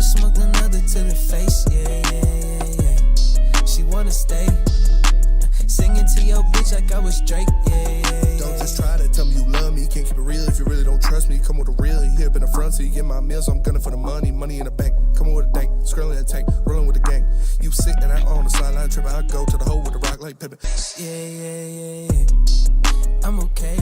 smoke another to the face, yeah. She wanna stay. Singing to your bitch like I was Drake, yeah. Don't just try to tell me you love me. Can't keep it real if you really don't trust me. Come with a real, you hip in the front, so you get my meals. I'm gunning for the money in the bank. Coming with a dank, scrolling a tank, rolling with the gang. You sick and I on the sideline tripping. I go to the hole with the rock like Pippin. Yeah. I'm okay.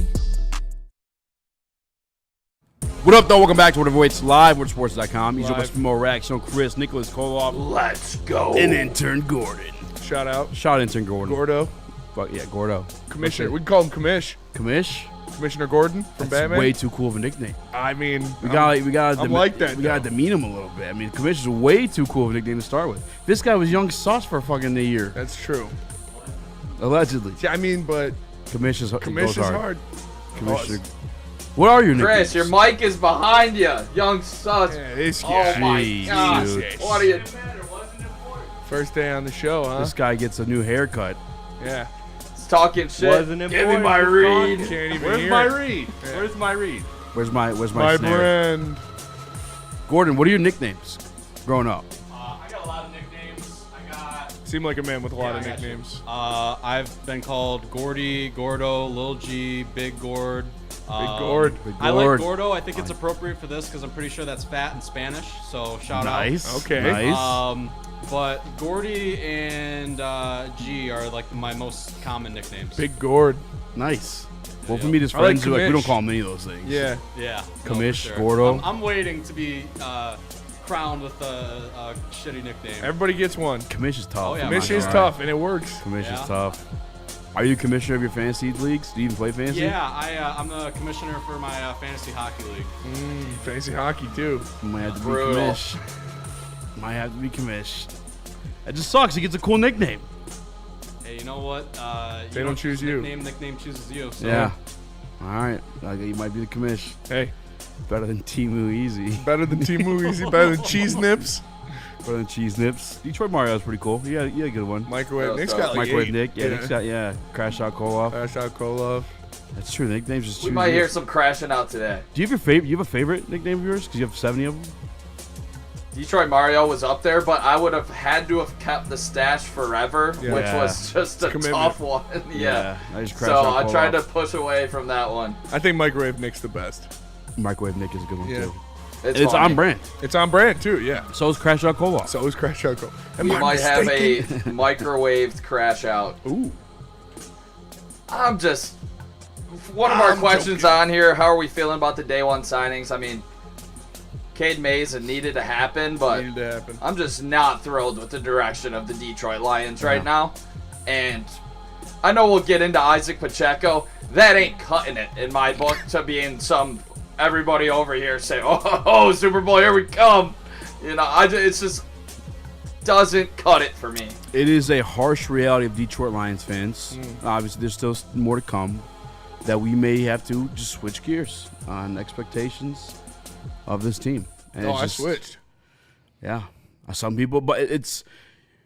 What up, though? Welcome back to Whatever Waits Live, WordSports.com. He's your best more Raxter, Chris, Nicholas Kohloff. Let's go. And intern Gordon. Shout out Intern Gordon. Gordo. Fuck yeah, Gordo. Commissioner. We'd call him Commish. Commish? Commissioner Gordon from Batman. Way too cool of a nickname. I mean, we gotta demean him a little bit. I mean, Commish is way too cool of a nickname to start with. This guy was young sauce for fucking a year. That's true. Allegedly. Yeah, I mean, but Commish is hard. Commissioner. What are your nicknames? Chris, your mic is behind you, young sus. Yeah, this Oh guy. my God! Dude. What are you? First day on the show, huh? This guy gets a new haircut. Yeah. It's talking shit. Wasn't Give me my read. Can't even Where's hear my it. read? Yeah. Where's my read? Where's my My snare? brand. Gordon, what are your nicknames growing up? I got a lot of nicknames. Seem like a man with a lot of nicknames. I've been called Gordy, Gordo, Lil G, Big Gord. Big Gord. I like Gordo. I think it's appropriate for this because I'm pretty sure that's fat in Spanish. So shout out. Nice. Okay. Nice. But Gordy and G are like my most common nicknames. Big Gord. Nice. Well, for me, just I like friends who we Commish. don't call him any of those things. Yeah. Yeah. Commish, for Gordo. I'm waiting to be crowned with a shitty nickname. Everybody gets one. Commish is tough. Oh, yeah, Commish is tough, and it works. Commish Yeah. is tough. Are you commissioner of your fantasy leagues? Do you even play fantasy? Yeah, I'm the commissioner for my fantasy hockey league. Fantasy hockey, too. Might have to be Brutal. commish. Might have to be commish. It just sucks. He gets a cool nickname. Hey, you know what? They don't choose you. Nickname chooses you. So. Yeah. All right. You might be the commish. Hey, Better than Timu Easy. better than Timu Easy, better than Cheese Nips. Better than Cheese Nips. Detroit Mario's pretty cool. Yeah, a good one. Microwave. Nick's got like Microwave 8. Nick. Yeah, Nick's got, Crash Out Koloff. Crash out Kolov. That's true. Nicknames just We choose might you. hear some crashing out today. Do you have your favorite? You have a favorite nickname of yours? Because you have 70 of them. Detroit Mario was up there, but I would have had to have kept the stash forever, Yeah. which was just a commitment. tough one. Yeah. I just Crash So Out I tried to Koloff. push away from that one. I think Microwave Nick's the best. Microwave Nick is a good one Yeah. too. It's It's funny. on brand. It's on brand, too, yeah. So is Crash Out Koloff. So is Crash out Kolov. Am We I might have a mistaken? microwaved crash out. Ooh. I'm just. One of our I'm questions joking. on here. How are we feeling about the day one signings? I mean, Cade Mays, it needed to happen, but Needed to happen. I'm just not thrilled with the direction of the Detroit Lions right now. And I know we'll get into Isaiah Pachecho. That ain't cutting it in my book to being some everybody over here say, oh, Super Bowl, here we come. You know, it's just doesn't cut it for me. It is a harsh reality of Detroit Lions fans. Obviously, there's still more to come. That we may have to just switch gears on expectations of this team. And it's I just, switched. Yeah, some people, but it's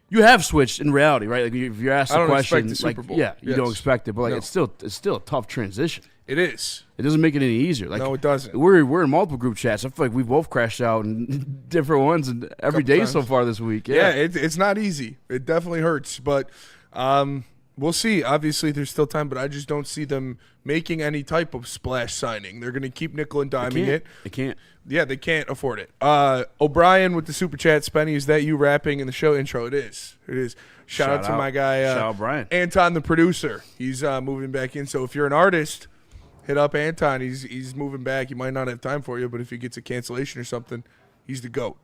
you have switched in reality, right? Like if you're asked I a don't question, expect the like Super Bowl. yeah, you don't Yes. expect it, but like No. it's still a tough transition. It is. It doesn't make it any easier. Like No, it doesn't. We're in multiple group chats. I feel like we both crashed out in different ones and every Couple day so times. far this week. Yeah, it's not easy. It definitely hurts, but we'll see. Obviously, there's still time, but I just don't see them making any type of splash signing. They're going to keep nickel and diming it. They can't. Yeah, they can't afford it. O'Brien with the super chat. Spenny, is that you rapping in the show intro? It is. It is. Shout out to my guy, Shout out Brian. Anton, the producer. He's moving back in. So if you're an artist, hit up Anton. He's moving back. He might not have time for you, but if he gets a cancellation or something, he's the GOAT.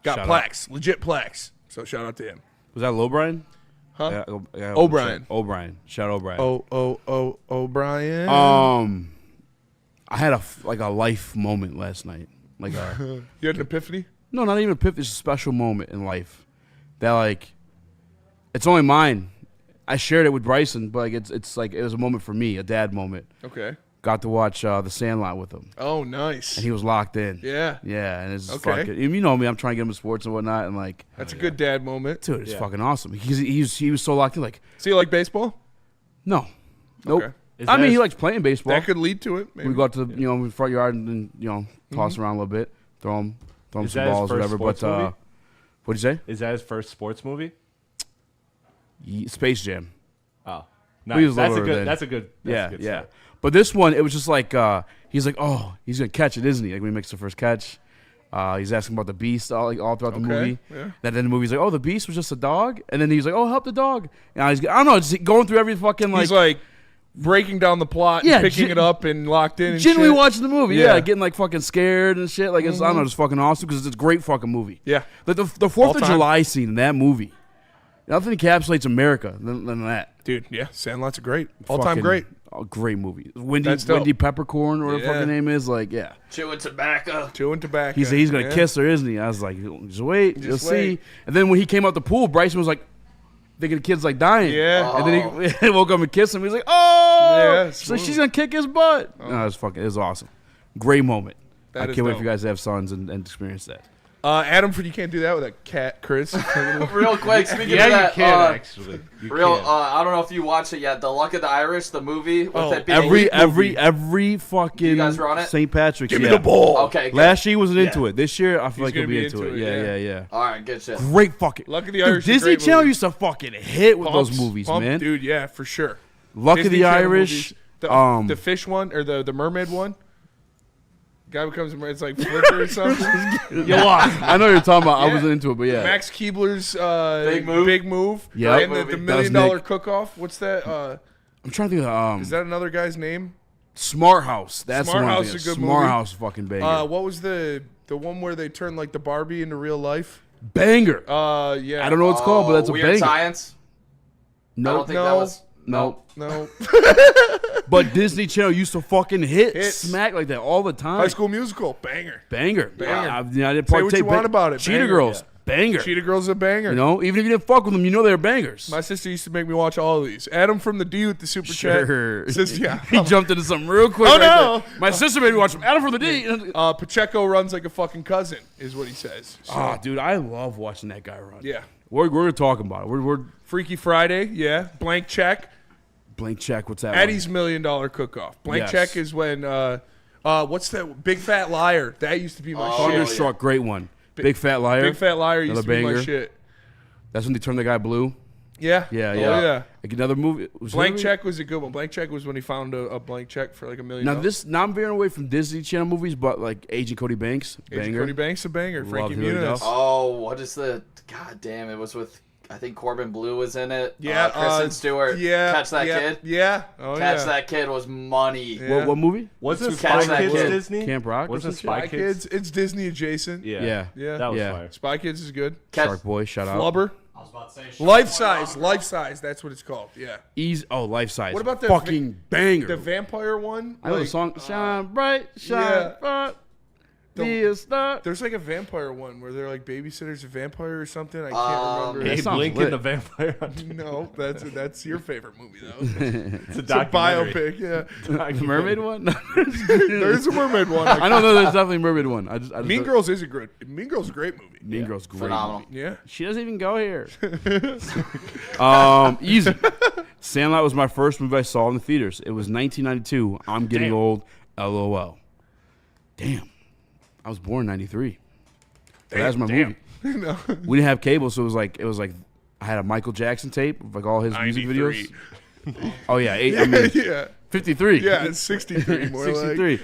Got Shout plaques, legit plaques. So shout out to him. Was that Low Brian? Huh? Yeah, O'Brien. O'Brien. Shout out O'Brien. O'Brien. I had a life moment last night. Like You had an epiphany? no, not even a pip. It's a special moment in life that like it's only mine. I shared it with Bryson, but like it's like it was a moment for me, a dad moment. Okay. Got to watch The Sandlot with him, Oh, nice. and he was locked in. Yeah. Yeah, and it's Okay. fucking. You know me, I'm trying to get him to sports and whatnot, and like, That's a good dad moment. dude, it's fucking awesome. He was so locked in. Like, So you like baseball? no, nope. Okay. I mean, he likes playing baseball. That could lead to it. Maybe. We go out to the front yard and then toss around a little bit, throw him throw him Is some that his balls or first whatever. sports But movie? what'd you say? Is that his first sports movie? Space Jam. Oh, He was nice. That's a lower good. than- That's a good. That's a good yeah. start. But this one, it was just like he's like, oh, he's gonna catch it, isn't he? Like when he makes the first catch, he's asking about the beast all throughout the movie. Yeah. Then the movie's like, oh, the beast was just a dog, and then he's like, oh, help the dog. And I don't know, just going through every fucking He's like breaking down the plot, and Yeah, picking it up and locked in. And genuinely shit. watching the movie, Yeah. getting like fucking scared and shit. Like it's I don't know, just fucking awesome because it's a great fucking movie. Yeah. Like the 4th All of time. July scene in that movie, nothing encapsulates America than that. Dude, yeah, Sandlot's a great, all-time Fucking- great. A great movie. Wendy That's dope. Wendy Peppercorn or whatever the Yeah. fucking name is. Like, yeah. Chewing tobacco. Chewing tobacco. He said he's gonna yeah. kiss her, isn't he? I was like, just wait, you'll Just wait. see. And then when he came out the pool, Bryson was like, thinking the kid's like dying. Yeah. And then he woke up and kissed him. He was like, oh, Yeah, so smooth. she's gonna kick his butt. No, it was awesome. Great moment. That I is can't wait dope. for you guys to have sons and experience that. Adam, you can't do that with a cat, Chris. Real quick, speaking Yeah, of that, you can actually. You can. I don't know if you watched it yet. The Luck of the Irish, the movie with it being Every fucking You guys run it? St. Patrick's. Give me the ball. Okay, good. Last year he wasn't into it. This year I feel He's like he'll gonna be be into into it. it, Yeah. All right, good shit. Great fucking. Luck of the Dude, Irish is a Disney great Channel movie. used to fucking hit with Pumps, those movies, pump, man. Dude, yeah, for sure. Luck of Disney the Channel Irish. movies. The fish one or the mermaid one. Guy becomes a mermaid. It's like Flipper or something. You lost. I know what you're talking about. I Yeah. wasn't into it, but yeah. Max Keebler's Big Move. Yep. And the That $1 was million Nick. cook-off. What's that? I'm trying to think of Is that another guy's name? Smart House. That's Smart the one. House is a good Smart movie. House, fucking banger. What was the one where they turned like the Barbie into real life? Banger. Yeah. I don't know what it's called, but that's a Weird banger. Science. I don't Nope. think that No. was. Nope. No. But Disney Channel used to fucking hit Hits. smack like that all the time. High School Musical, banger. Banger. Banger. I did Say what you want about it, Cheetah banger. Girls. Banger. Cheetah Girls is a banger. You know, even if you didn't fuck with them, you know they're bangers. My sister used to make me watch all of these. Adam from the D with the super Sure. chat. Says, yeah. He jumped into something real quick. Oh, right no. there. My sister made me watch Adam from the D. Pacheco runs like a fucking cousin, is what he says. So, Ah, dude, I love watching that guy run. yeah. We're talking about it. We're Freaky Friday, yeah. Blank Check. blank check. What's that? Eddie's $1 Million Cook-Off. Blank Yes. Check is when, what's that? Big Fat Liar. That used to be my one? shit. Thunderstruck, great one. Big Fat Liar. Big Fat Liar used Another to be my banger. shit. That's when they turned the guy blue. Yeah. Yeah, Oh, yeah. yeah. Like another movie. Was Blank there- Check was a good one. Blank Check was when he found a blank check for like $1 million. Now I'm veering away from Disney Channel movies, but like Agent Cody Banks, Agent banger. Cody Banks a banger. Love Frankie Hilary Muniz. Duff. Oh, what is the? God damn! It was with. I think Corbin Blue was in it. Yeah, Kristen Stewart. Yeah. Catch that yeah, kid. Yeah. Oh, Catch yeah. that kid was money. Yeah. What movie? Wasn't Who Spy catch that Kids kid? Disney? Camp Rock? Wasn't Spy Spy Spy Kids? Kids. It's Disney adjacent. Yeah. Yeah. That was Yeah. fire. Spy Kids is good. Catch, Shark Boy, shout out. Flubber. I was about to say. Life size. Life size. That's what it's called. Yeah. Easy. Oh, Life Size. What about the fucking banger? The vampire one. I know the Like, song. Shine bright, shine yeah. bright, be a star. There's like a vampire one where they're like babysitters, a vampire or something. I can't remember. That Abe sounds Lincoln, lit. the vampire. No, that's your favorite movie though. It's a It's a documentary. biopic. Yeah. The mermaid one? There's a mermaid one. I don't know. There's definitely a mermaid one. I just Mean Girls is a great. Mean Girls is a great movie. Mean Girls, great. phenomenal. movie. Yeah. She doesn't even go here. Easy. Sandlot was my first movie I saw in the theaters. It was 1992. I'm getting old. LOL. Damn. I was born in 93. That was my movie. No. We didn't have cable, so it was like I had a Michael Jackson tape of like all his music 93. videos. Oh yeah, I mean, Yeah. 53. Yeah. It's 63 more like. 63.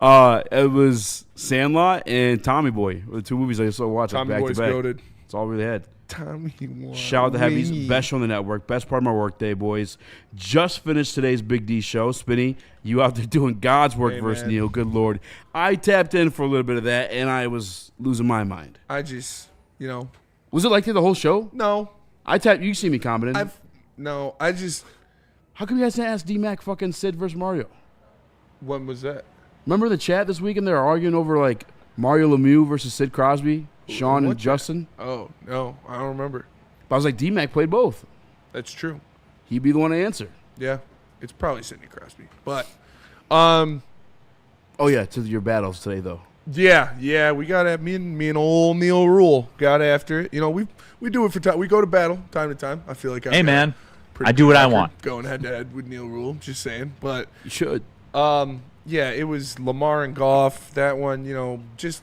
It was Sandlot and Tommy Boy were the two movies I used to watch like, Tommy back Boy's to back. goated. That's all we really had. Tommy Boy. Shout out to Heavy's best show on the network. Best part of my work day, boys. Just finished today's Big D show. Spinny, you out there doing God's work versus man. Neil. Good Lord. I tapped in for a little bit of that, and I was losing my mind. I just, Was it like that the whole show? no. I tapped. You see me commenting. I just, How come you guys didn't ask D-Mac fucking Sid versus Mario? when was that? Remember the chat this weekend? They were arguing over like Mario Lemieux versus Sid Crosby, Sean and What the- Justin. Oh, no. I don't remember. But I was like, D-Mac played both. That's true. He'd be the one to answer. Yeah. It's probably Sidney Crosby. But, Oh yeah, to your battles today though. yeah, we got at me and old Neil Rule got after it. We do it for time. We go to battle time to time. I feel like Hey, man. pretty I do what I record want. Going head to head with Neil Rule, just saying. But You should. yeah, it was Lamar and Goff. That one, just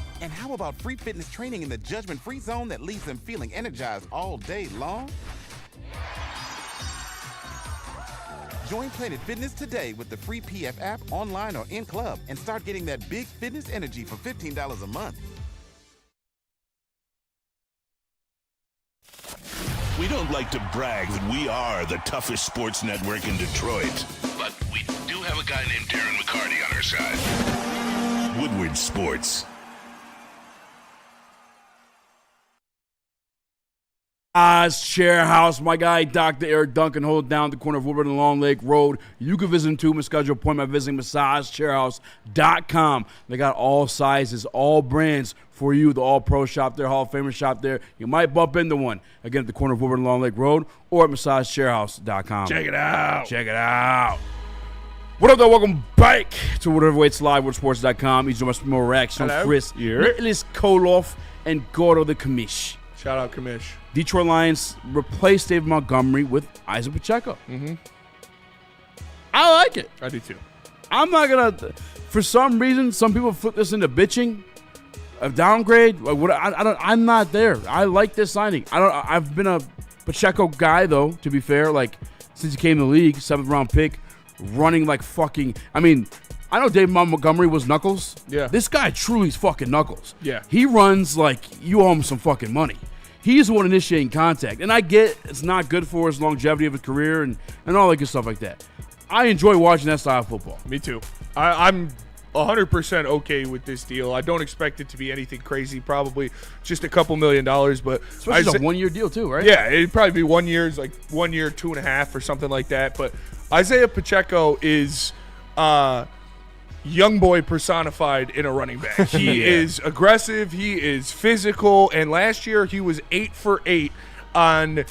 And how about free fitness training in the judgment-free zone that leaves them feeling energized all day long? Join Planet Fitness today with the free PF app, online or in club, and start getting that big fitness energy for $15 a month. We don't like to brag that we are the toughest sports network in Detroit, but we do have a guy named Darren McCarty on our side. Woodward Sports. Chair House, my guy, Dr. Eric Duncan, hold down the corner of Woodward and Long Lake Road. You can visit him too and schedule an appointment by visiting MassageChairHouse.com. They got all sizes, all brands for you. The All-Pro shop there, Hall of Famer shop there. You might bump into one. Again, at the corner of Woodward and Long Lake Road or at MassageChairHouse.com. Check it out. Check it out. What up, though? Welcome back to Whatever Waits Live, WoodSports.com. He's doing more reaction on Chris, Nicholas Kohloff, and Gordo the Commish. Shout out Commish. Detroit Lions replaced David Montgomery with Isaiah Pacheco. Mm-hmm. I like it. I do too. I'm not going to, for some reason, some people flip this into bitching, a downgrade. I'm not there. I like this signing. I've been a Pacheco guy, though, to be fair, like since he came to the league, 7th round pick, running like fucking, I know David Montgomery was Knuckles. Yeah. This guy truly is fucking Knuckles. Yeah. He runs like you owe him some fucking money. He's the one initiating contact. And I get it's not good for his longevity of his career and all that good stuff like that. I enjoy watching that style of football. Me too. I'm 100% okay with this deal. I don't expect it to be anything crazy, probably just a couple $1 million. But especially a 1 year deal too, right? Yeah, it'd probably be 1 year, like 1 year, 2.5 or something like that. But Isaiah Pacheco is young boy personified in a running back. He is aggressive. He is physical. And last year he was 8 for 8 on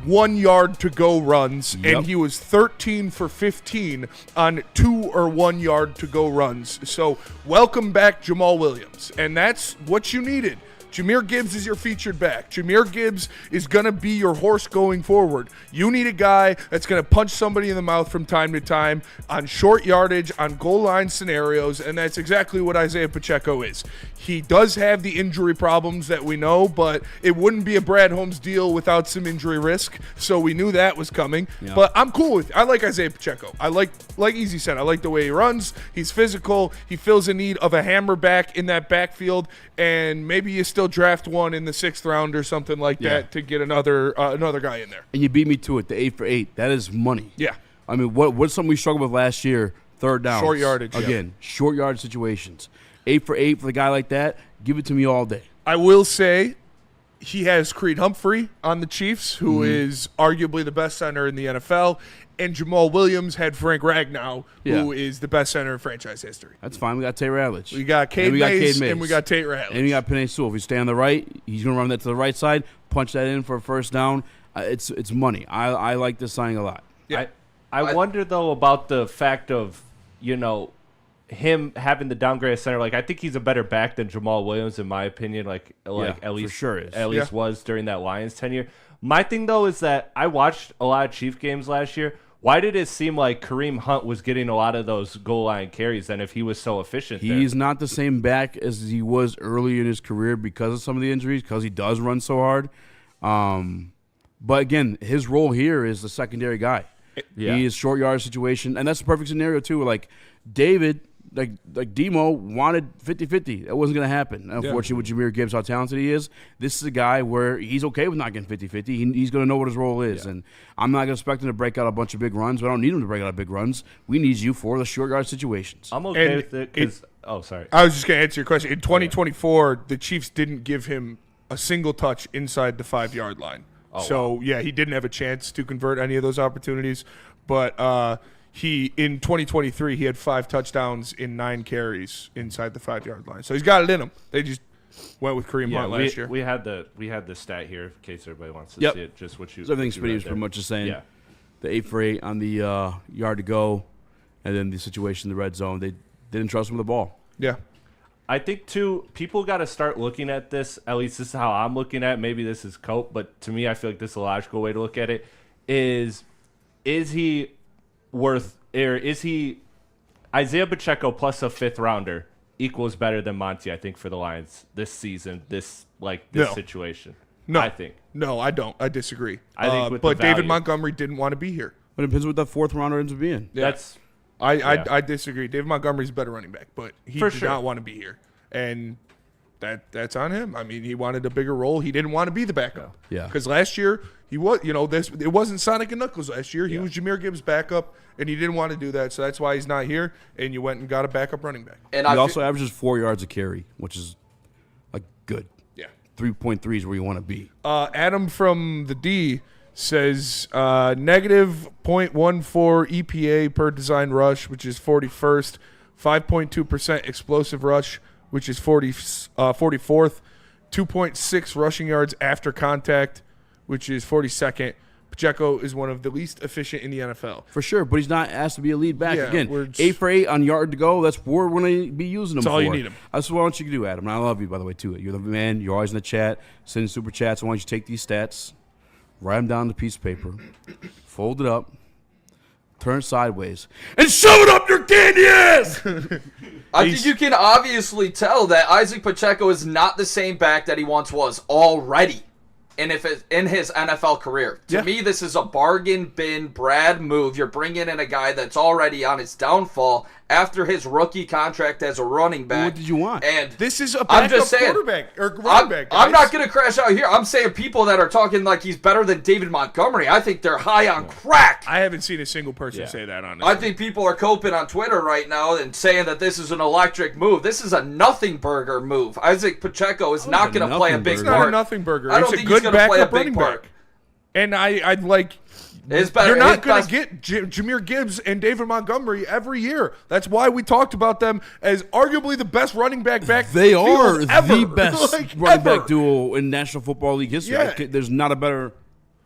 1 yard to go runs. Yep. And he was 13 for 15 on 2 or 1 yard to go runs. So welcome back, Jamal Williams. And that's what you needed. Jahmyr Gibbs is your featured back. Jahmyr Gibbs is going to be your horse going forward. You need a guy that's going to punch somebody in the mouth from time to time on short yardage, on goal line scenarios, and that's exactly what Isaiah Pacheco is. He does have the injury problems that we know, but it wouldn't be a Brad Holmes deal without some injury risk, so we knew that was coming. Yeah. But I'm cool with it. I like Isaiah Pacheco. I like Easy said, I like the way he runs. He's physical. He fills a need of a hammer back in that backfield, and maybe you still draft one in the 6th round or something like that to get another guy in there. And you beat me to it, the 8 for 8. That is money. Yeah. I mean, what's something we struggled with last year? Third down. Short yardage. Again, short yardage situations. 8 for 8 for the guy like that, give it to me all day. I will say he has Creed Humphrey on the Chiefs, who is arguably the best center in the NFL, and Jamal Williams had Frank Ragnow, who is the best center in franchise history. That's fine. We got Tate Ratledge. We got Cade Mays, and we got Tate Ratledge. And we got Penei Sewell. If you stay on the right, he's going to run that to the right side, punch that in for a first down. It's money. I like this signing a lot. Yeah. I wonder, though, about the fact of, him having the downgrade center. Like, I think he's a better back than Jamal Williams, in my opinion. At least for sure is. At least was during that Lions tenure. My thing, though, is that I watched a lot of Chief games last year. Why did it seem like Kareem Hunt was getting a lot of those goal line carries then if he was so efficient He's not the same back as he was early in his career because of some of the injuries, because he does run so hard. But, again, his role here is the secondary guy. Yeah. He is short yard situation, and that's the perfect scenario, too. Like, David, like Demo wanted 50-50. That wasn't going to happen. Unfortunately, with Jahmyr Gibbs, how talented he is, this is a guy where he's okay with not getting 50-50. He's going to know what his role is. And I'm not going to expect him to break out a bunch of big runs, but I don't need him to break out big runs. We need you for the short yard situations. I'm okay with it because – oh, sorry. I was just going to answer your question. In 2024, the Chiefs didn't give him a single touch inside the 5-yard line. He didn't have a chance to convert any of those opportunities. But in 2023, he had 5 touchdowns in 9 carries inside the 5-yard line. So he's got it in him. They just went with Kareem Hunt last year. We had the stat here in case everybody wants to see it. Just what you. So everything Spitty was pretty much just saying. Yeah. The 8 for 8 on the yard to go, and then the situation in the red zone. They didn't trust him with the ball. Yeah. I think, too, people got to start looking at this. At least this is how I'm looking at it. Maybe this is cope, but to me, I feel like this is a logical way to look at it. Is he worth, or is he Isaiah Pacheco plus a 5th rounder equals better than Monty, I think, for the Lions this season, this No. situation. No, I think. No, I don't. I disagree. I think with but the David value. Montgomery didn't want to be here. But it depends what that fourth rounder ends up being. That's I disagree. David Montgomery's a better running back, but he For did sure. not want to be here, and that's on him. I mean, he wanted a bigger role. He didn't want to be the backup. Yeah. Because last year he was, it wasn't Sonic and Knuckles last year. He was Jahmyr Gibbs' backup, and he didn't want to do that. So that's why he's not here. And you went and got a backup running back. And He I also averages 4 yards a carry, which is good. Yeah. 3.3 is where you want to be. Adam from the D says negative 0.14 EPA per design rush, which is 41st, 5.2% explosive rush, which is 44th, 2.6 rushing yards after contact, which is 42nd. Pacheco is one of the least efficient in the NFL. For sure, but he's not asked to be a lead back. Yeah, Again, we're just- 8 for 8 on yard to go. That's what we're going to be using him That's for. all you need him. That's what I want you to do, Adam. And I love you, by the way, too. You're the man. You're always in the chat, sending super chats. I want you to take these stats, write them down on a piece of paper, fold it up, turn sideways, and shove it up your candy ass! I think you can obviously tell that Isaac Pacheco is not the same back that he once was already in his NFL career. To me, this is a bargain bin Brad move. You're bringing in a guy that's already on his downfall after his rookie contract as a running back. What did you want? And This is a I'm backup just saying, quarterback or running back. I'm guys. not going to crash out here. I'm saying people that are talking like he's better than David Montgomery, I think they're high on crack. I haven't seen a single person say that, honestly. I think people are coping on Twitter right now and saying that this is an electric move. This is a nothing burger move. Isaac Pacheco is not going to play a big It's part. not a nothing burger. I don't It's think a he's good going to play a backup big running part. back. And I'd like... It's better. You're not His going best- to get Jahmyr Gibbs and David Montgomery every year. That's why we talked about them as arguably the best running back They are ever. the best Like, running ever. back duo in National Football League history. Yeah. There's not a better.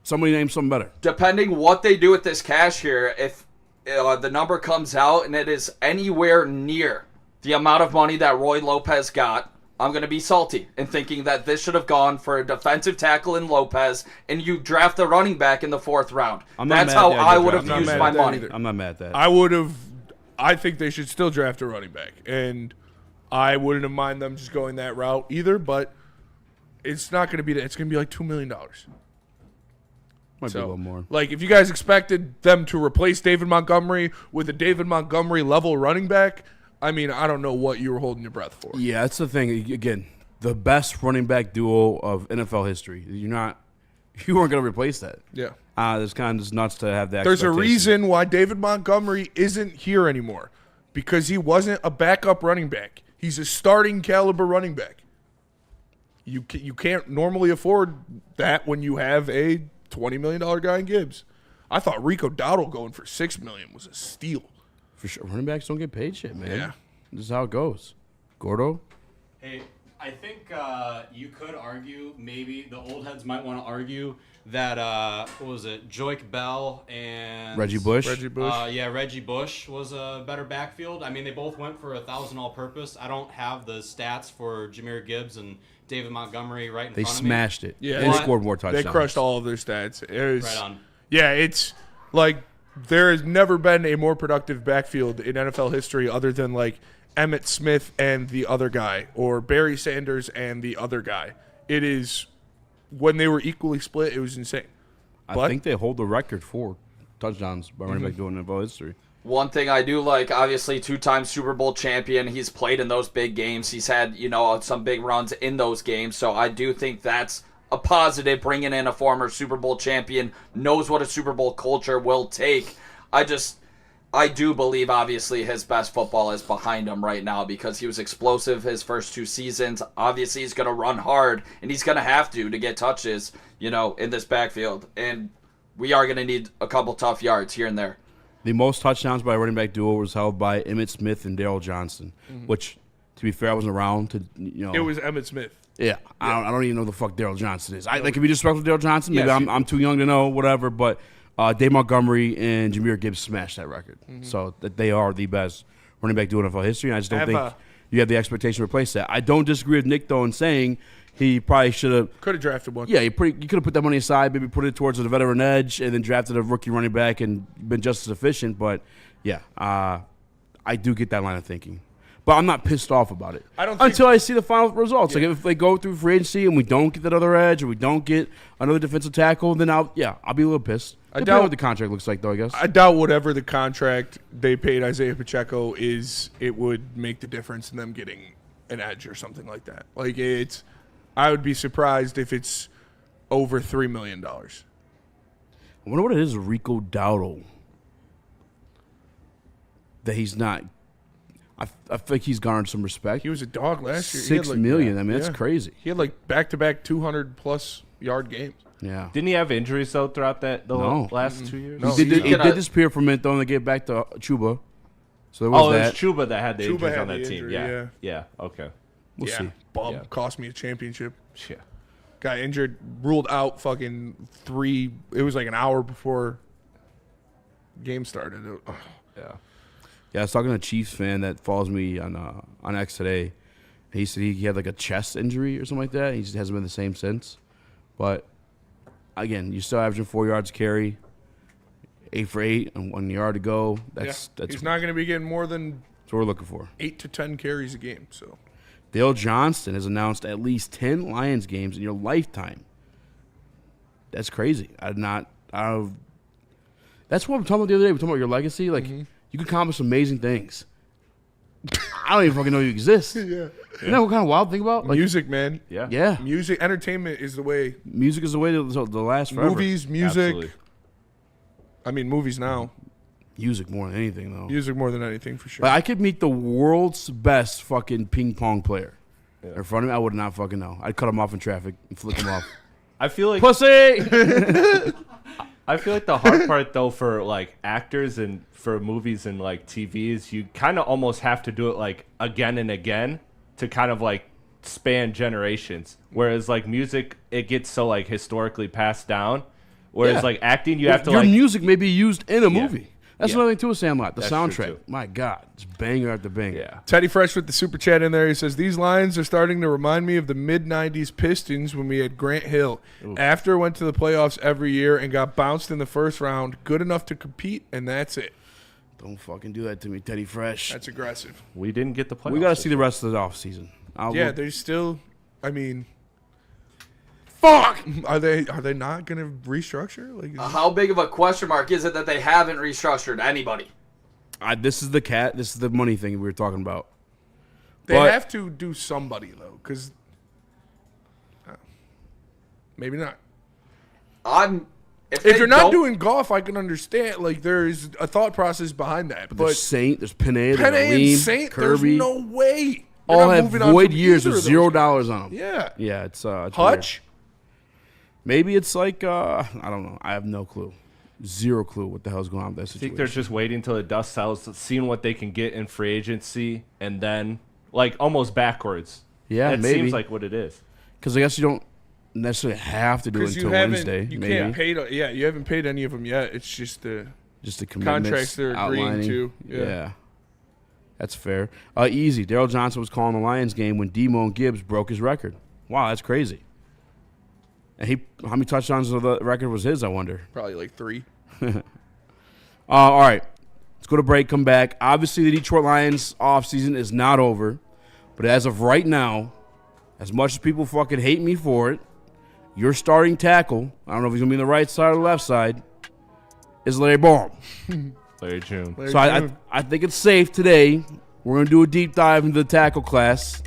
Somebody name something better. Depending what they do with this cash here, if the number comes out and it is anywhere near the amount of money that Roy Lopez got, I'm going to be salty and thinking that this should have gone for a defensive tackle in Lopez and you draft the running back in the 4th round. I'm not That's mad how that I they would have drafted used him. my I'm not mad at money. that either. I'm not mad at that. I think they should still draft a running back. And I wouldn't have mind them just going that route either, but it's not going to be that. It's going to be like $2 million. Might be a little more. Like, if you guys expected them to replace David Montgomery with a David Montgomery level running back, I mean, I don't know what you were holding your breath for. Yeah, that's the thing. Again, the best running back duo of NFL history. You weren't going to replace that. Yeah. It's kind of just nuts to have that. There's a expectation. reason why David Montgomery isn't here anymore, because he wasn't a backup running back. He's a starting caliber running back. You can't normally afford that when you have a $20 million guy in Gibbs. I thought Rico Dowdle going for $6 million was a steal. For sure. Running backs don't get paid shit, man. Yeah. This is how it goes. Gordo? Hey, I think you could argue, maybe the old heads might want to argue that what was it, Joique Bell and Reggie Bush? Reggie Bush. Reggie Bush was a better backfield. I mean, they both went for 1,000 all-purpose. I don't have the stats for Jahmyr Gibbs and David Montgomery right in They front of me. smashed it. Yeah. They But- scored more touchdowns. They crushed all of their stats. It was, Right on. Yeah, it's like there has never been a more productive backfield in NFL history other than like Emmitt Smith and the other guy, or Barry Sanders and the other guy. It is, when they were equally split, it was insane. I think they hold the record for touchdowns by running back duo in NFL history. One thing I do like, obviously, 2-time Super Bowl champion. He's played in those big games. He's had, some big runs in those games. So I do think that's a positive, bringing in a former Super Bowl champion, knows what a Super Bowl culture will take. I do believe, obviously, his best football is behind him right now because he was explosive his first 2 seasons. Obviously, he's going to run hard, and he's going to have to get touches, in this backfield. And we are going to need a couple tough yards here and there. The most touchdowns by a running back duo was held by Emmitt Smith and Darryl Johnson, which, to be fair, I wasn't around to, It was Emmitt Smith. Yeah, I don't even know who the fuck Darryl Johnson is. Like, if you disrespectful to Darryl Johnson, maybe Yes, I'm too young to know, whatever. But Dave Montgomery and Jahmyr Gibbs smashed that record. So that they are the best running back duo in NFL history. And I just don't think you have the expectation to replace that. I don't disagree with Nick, though, in saying he probably should have. Could have drafted one. Yeah, you could have put that money aside, maybe put it towards the veteran edge, and then drafted a rookie running back and been just as efficient. But, yeah, I do get that line of thinking. But I'm not pissed off about it. I don't think- until I see the final results. Yeah. Like if they go through free agency and we don't get that other edge or we don't get another defensive tackle, then I'll be a little pissed. I doubt what the contract looks like, though. I guess I doubt whatever the contract they paid Isaiah Pacheco is, it would make the difference in them getting an edge or something like that. Like I would be surprised if it's over $3 million. I wonder what it is, Rico Dowdle. That he's not. I think he's garnered some respect. He was a dog last year. $6 million. I mean, that's crazy. He had like back-to-back 200-plus yard games. Yeah. Didn't he have injuries though throughout the last 2 years? No. He did disappear for a minute though, and they get back to Chuba. So there was it that. was Chuba that had the Chuba injuries had on that the team. injury, Yeah. Okay. We'll see. Bum. Yeah. Cost me a championship. Yeah. Got injured, ruled out fucking 3. It was like an hour before game started. Yeah. Yeah, I was talking to a Chiefs fan that follows me on X today. He said he had like a chest injury or something like that. He just hasn't been the same since. But again, you're still averaging 4 yards carry, 8 for 8, and 1 yard to go. That's He's not going to be getting more than what we're looking for. 8 to 10 carries a game. So Dale Johnston has announced at least 10 Lions games in your lifetime. That's crazy. That's what I'm talking about the other day. We're talking about your legacy. Like, you can accomplish amazing things. I don't even fucking know you exist. yeah. You know what kind of wild thing about? Like, Music, man. Yeah. yeah. Music, entertainment is the way. Music is the way to last forever. Movies, music. Absolutely. I mean, movies now. Music more than anything, though. Music more than anything, for sure. Like, I could meet the world's best fucking ping pong player in front of me. I would not fucking know. I'd cut him off in traffic and flick him off. I feel like Pussy! I feel like the hard part though for like actors and for movies and like TVs, you kind of almost have to do it like again and again to kind of like span generations. Whereas like music, it gets so like historically passed down. Whereas Yeah. like acting, you have to Your like music may be used in a movie. That's Yeah. another thing too with Sandlot. The That's true, soundtrack. too. My God. It's banger after banger. yeah. Teddy Fresh with the super chat in there. He says, these lines are starting to remind me of the mid-90s Pistons when we had Grant Hill. After went to the playoffs every year and got bounced in the first round. Good enough to compete, and that's it. Don't fucking do that to me, Teddy Fresh. That's aggressive. We didn't get the playoffs. We got to see the rest of the offseason. Yeah, there's still, I mean, fuck! Are they not going to restructure? Like, How big of a question mark is it that they haven't restructured anybody? This is the money thing we were talking about. they have to do somebody, though, because maybe not. If If you're not don't- doing golf, I can understand. Like, there's a thought process behind that. But There's Saint, there's Pinay, Penn there's and Aleem, Saint, Kirby. there's no way. You're all not have moving on void from years either with of those $0 guys. on them. Yeah. Yeah, it's weird. Hutch? Maybe it's like I don't know. I have no clue. Zero clue what the hell's going on with that I situation. think they're just waiting till the dust settles, seeing what they can get in free agency, and then like almost backwards. Yeah, that maybe. seems like what it is. Because I guess you don't necessarily have to do it Because until you haven't, Wednesday. you maybe can't pay. You haven't paid any of them yet. It's just the just the commitments, contracts they're agreeing outlining. to. Yeah. That's fair. Easy. Daryl Johnson was calling the Lions game when Demo and Gibbs broke his record. Wow, that's crazy. And how many touchdowns of the record was his, I wonder? Probably like 3. All right. Let's go to break, come back. Obviously, the Detroit Lions offseason is not over. But as of right now, as much as people fucking hate me for it, your starting tackle, I don't know if he's going to be on the right side or the left side, is Larry Borum. Larry June. So I think it's safe today. We're going to do a deep dive into the tackle class.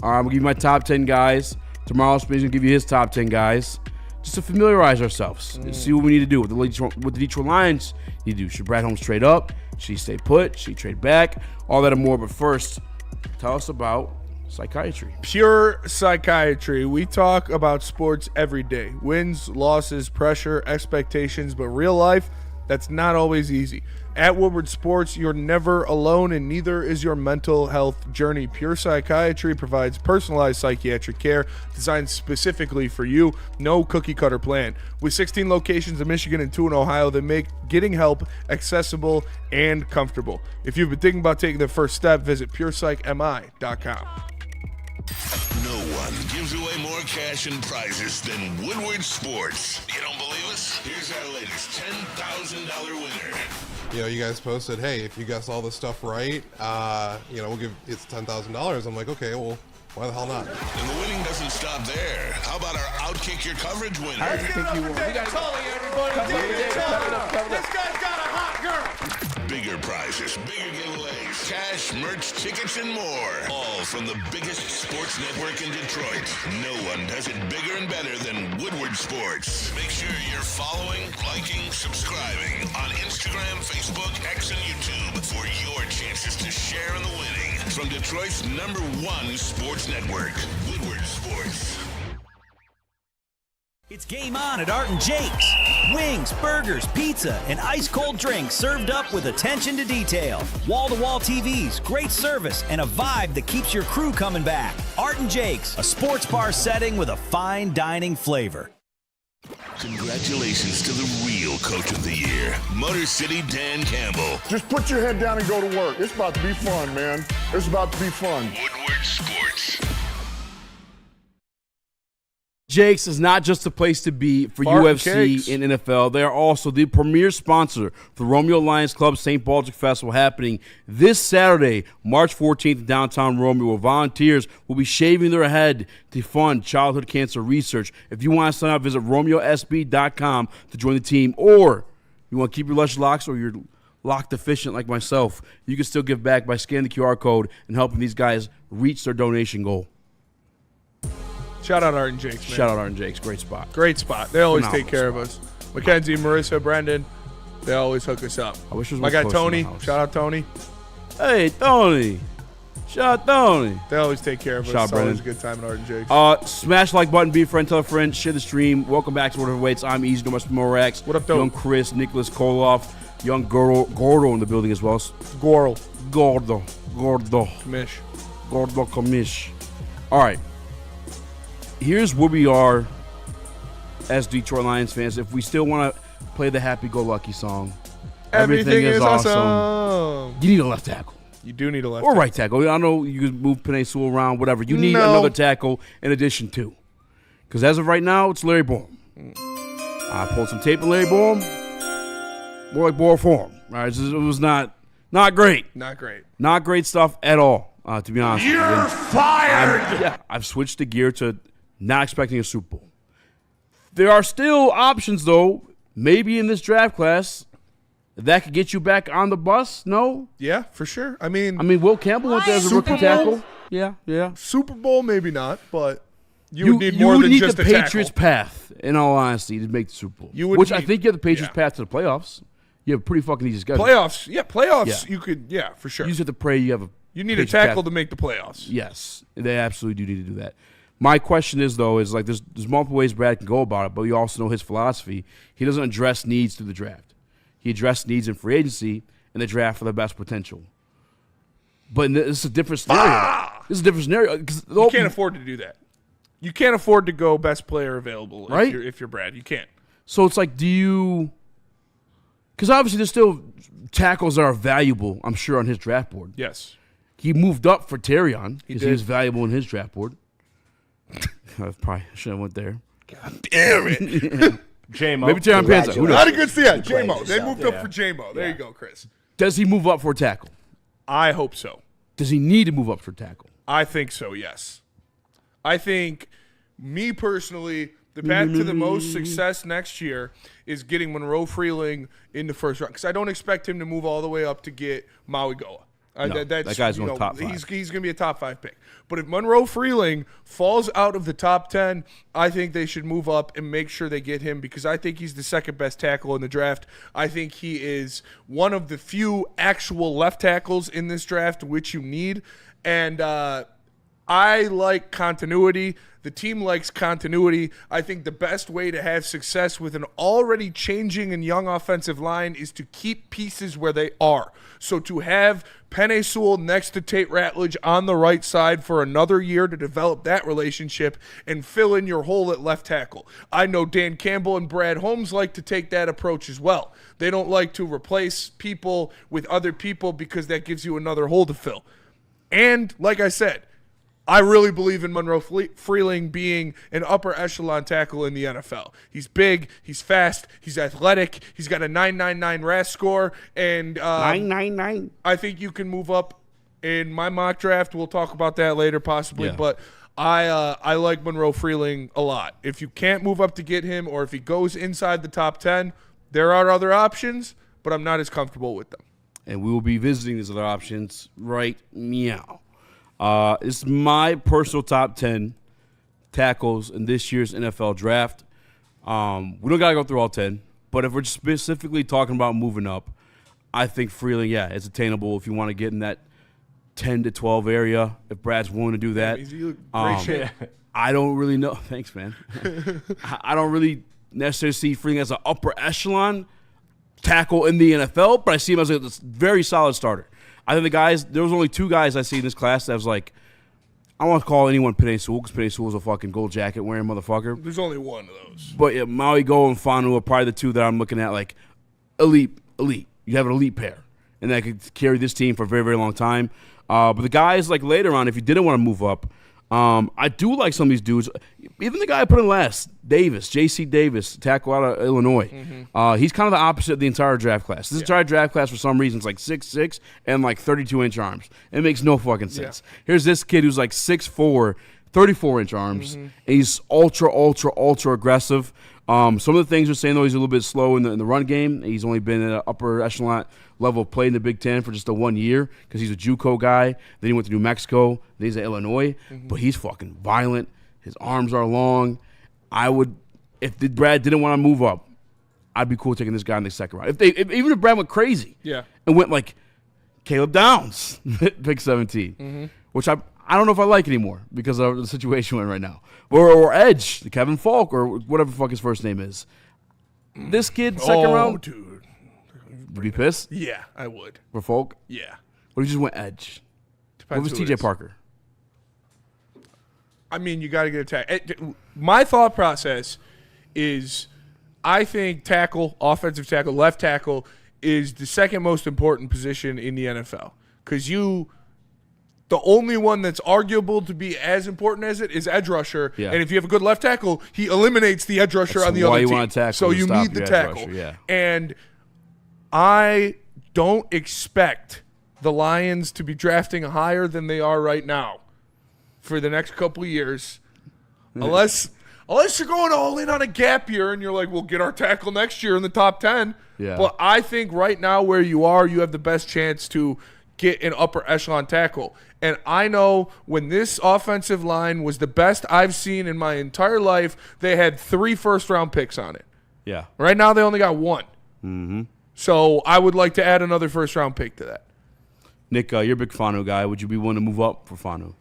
All right, I'm going to give you my top 10 guys. Tomorrow, Spain's going to give you his top 10 guys. Just to familiarize ourselves and see what we need to do. With the Detroit Lions need to do. Should Brad Holmes trade up? Should he stay put? Should he trade back? All that and more. But first, tell us about psychiatry. Pure psychiatry. We talk about sports every day. Wins, losses, pressure, expectations, but real life, that's not always easy. At Woodward Sports, you're never alone, and neither is your mental health journey. Pure Psychiatry provides personalized psychiatric care designed specifically for you. No cookie-cutter plan. With 16 locations in Michigan and 2 in Ohio that make getting help accessible and comfortable. If you've been thinking about taking the first step, visit PurePsychMI.com. No one gives away more cash and prizes than Woodward Sports. You don't believe us? Here's our latest $10,000 winner. You know, you guys posted, hey, if you guess all this stuff right, we'll give it's $10,000. I'm like, okay, well, why the hell not? And the winning doesn't stop there. How about our Outkick Your Coverage winner? Let's give it up for David Tully, everybody. David Tully. This guy's got a hot girl. Bigger prizes, bigger giveaways, cash, merch, tickets, and more. All from the biggest sports network in Detroit. No one does it bigger and better than Woodward Sports. Make sure you're following, liking, subscribing on Instagram, Facebook, X, and YouTube for your chances to share in the winning. From Detroit's #1 sports network, Woodward Sports. It's game on at Art and Jake's. Wings, burgers, pizza, and ice-cold drinks served up with attention to detail. Wall-to-wall TVs, great service, and a vibe that keeps your crew coming back. Art and Jake's, a sports bar setting with a fine dining flavor. Congratulations to the real Coach of the Year, Motor City Dan Campbell. Just put your head down and go to work. It's about to be fun, man. It's about to be fun. Woodward Sports. Jake's is not just a place to be for Fart UFC cakes. and NFL. They are also the premier sponsor for the Romeo Lions Club St. Baldrick Festival happening this Saturday, March 14th in downtown Romeo, where volunteers will be shaving their head to fund childhood cancer research. If you want to sign up, visit RomeoSB.com to join the team, or you want to keep your luscious locks or you're lock deficient like myself, you can still give back by scanning the QR code and helping these guys reach their donation goal. Shout out Art and Jake's, man. Shout out Art and Jake's. Great spot. Great spot. They always Phenomenal take care of us. Mackenzie, Marissa, Brendan, they always hook us up. I wish there was My one guy closer to Tony. my house. Shout out Tony. Hey, Tony. Shout out Tony. They always take care of us. Shout out It's always a Brendan. good time at Art and Jake's. Smash like button, be a friend, tell a friend, share the stream. Welcome back to Whatever Waits. I'm Easy, no much more Rax. What up, though? Young Chris, Nicholas Kohloff, young Gordo in the building as well. Gordo. Gordo. Commish. Gordo Commish. All right. Here's where we are as Detroit Lions fans. If we still want to play the happy-go-lucky song, everything is awesome. You need a left tackle. You do need a left or tackle. right tackle. I know you can move Penei Sewell around, whatever. You need No. another tackle in addition to. Because as of right now, it's Larry Borum. I pulled some tape of Larry Borum. More like Borum form. All right, it was not great. Not great. Not great stuff at all, to be honest. You're fired! I've switched the gear to not expecting a Super Bowl. There are still options, though, maybe in this draft class, that could get you back on the bus. No? Yeah, for sure. I mean, Will Campbell went there as a Super rookie Bowl? tackle. Yeah. Super Bowl, maybe not, but you would need more would than need just the a Patriots' tackle. path, in all honesty, to make the Super Bowl. You would Which I need- think you have the Patriots' yeah. path to the playoffs. You have a pretty fucking easy schedule. Playoffs. Yeah, playoffs. Yeah. You could, for sure. You just have to pray you have a You need a Patriots tackle path. to make the playoffs. Yes, they absolutely do need to do that. My question is, though, is like there's multiple ways Brad can go about it, but we also know his philosophy. He doesn't address needs through the draft. He addressed needs in free agency and the draft for the best potential. But this is a different scenario. This is a different scenario. You can't afford to do that. You can't afford to go best player available Right? if you're Brad. You can't. So it's like, do you – because obviously there's still tackles that are valuable, I'm sure, on his draft board. Yes. He moved up for Terrion He because did. he was valuable in his draft board. I probably should have went there. Damn it. J-Mo. Maybe Terrion Panza. Who knows? Not a good see that. J-Mo. They moved up for J-Mo. There you go, Chris. Does he move up for a tackle? I hope so. Does he need to move up for a tackle? I think so, yes. I think, me personally, the path to the most success next year is getting Monroe Freeling in the first round. Because I don't expect him to move all the way up to get Maui Goa. No, that guy's going top five. He's going to be a top 5 pick. But if Monroe Freeling falls out of the top 10, I think they should move up and make sure they get him because I think he's the second best tackle in the draft. I think he is one of the few actual left tackles in this draft, which you need. And I like continuity. The team likes continuity. I think the best way to have success with an already changing and young offensive line is to keep pieces where they are. So to have Penei Sewell next to Tate Ratledge on the right side for another year to develop that relationship and fill in your hole at left tackle. I know Dan Campbell and Brad Holmes like to take that approach as well. They don't like to replace people with other people because that gives you another hole to fill. And like I said, I really believe in Monroe Freeling being an upper echelon tackle in the NFL. He's big, he's fast, he's athletic, he's got a 9.99 RAS score, and 9.99. I think you can move up in my mock draft. We'll talk about that later possibly, but I like Monroe Freeling a lot. If you can't move up to get him, or if he goes inside the top 10, there are other options, but I'm not as comfortable with them. And we will be visiting these other options right meow. It's my personal top 10 tackles in this year's NFL draft. We don't got to go through all 10, but if we're specifically talking about moving up, I think Freeling, it's attainable if you want to get in that 10 to 12 area, if Brad's willing to do that. Great shape. I don't really know. Thanks, man. I don't really necessarily see Freeling as an upper echelon tackle in the NFL, but I see him as a very solid starter. I think there was only 2 guys I see in this class that was like, I don't want to call anyone Penei Sewell because Penei Sewell's a fucking gold jacket wearing motherfucker. There's only one of those. But Maui Go and Fanu are probably the 2 that I'm looking at like elite. You have an elite pair, and that could carry this team for a very, very long time. But the guys like later on, if you didn't want to move up, I do like some of these dudes. Even the guy I put in last, J.C. Davis, tackle out of Illinois. He's kind of the opposite of the entire draft class. This entire draft class, for some reason, is like 6'6" and like 32-inch arms. It makes no fucking sense. Here's this kid who's like 6'4", 34-inch arms, and he's ultra aggressive. Some of the things we're saying, though, he's a little bit slow in the run game. He's only been at an upper echelon level of play in the Big Ten for just the 1 year because he's a JUCO guy. Then he went to New Mexico. Then he's at Illinois. But he's fucking violent. His arms are long. If Brad didn't want to move up, I'd be cool taking this guy in the second round. Even if Brad went crazy and went like Caleb Downs, pick 17, which I don't know if I like anymore because of the situation we're in right now. Or Edge, Kevin Falk, or whatever the fuck his first name is. This kid, second round. Dude. Would you be pissed? Yeah, I would. For Falk? Yeah. What if you just went Edge? Depends what was who it TJ is. Parker? I mean, you got to get attacked. My thought process is I think offensive tackle, left tackle is the second most important position in the NFL because the only one that's arguable to be as important as it is edge rusher. Yeah. And if you have a good left tackle, he eliminates the edge rusher on the other team. Want to tackle so to you stop need the your edge tackle. rusher, yeah. And I don't expect the Lions to be drafting higher than they are right now for the next couple of years. Unless you're going all in on a gap year and you're like, we'll get our tackle next year in the top 10. Yeah. But I think right now where you are, you have the best chance to get an upper echelon tackle. And I know when this offensive line was the best I've seen in my entire life, they had 3 first-round picks on it. Yeah. Right now they only got 1. Mm-hmm. So I would like to add another first-round pick to that. Nick, you're a big Fanu guy. Would you be willing to move up for Fanu?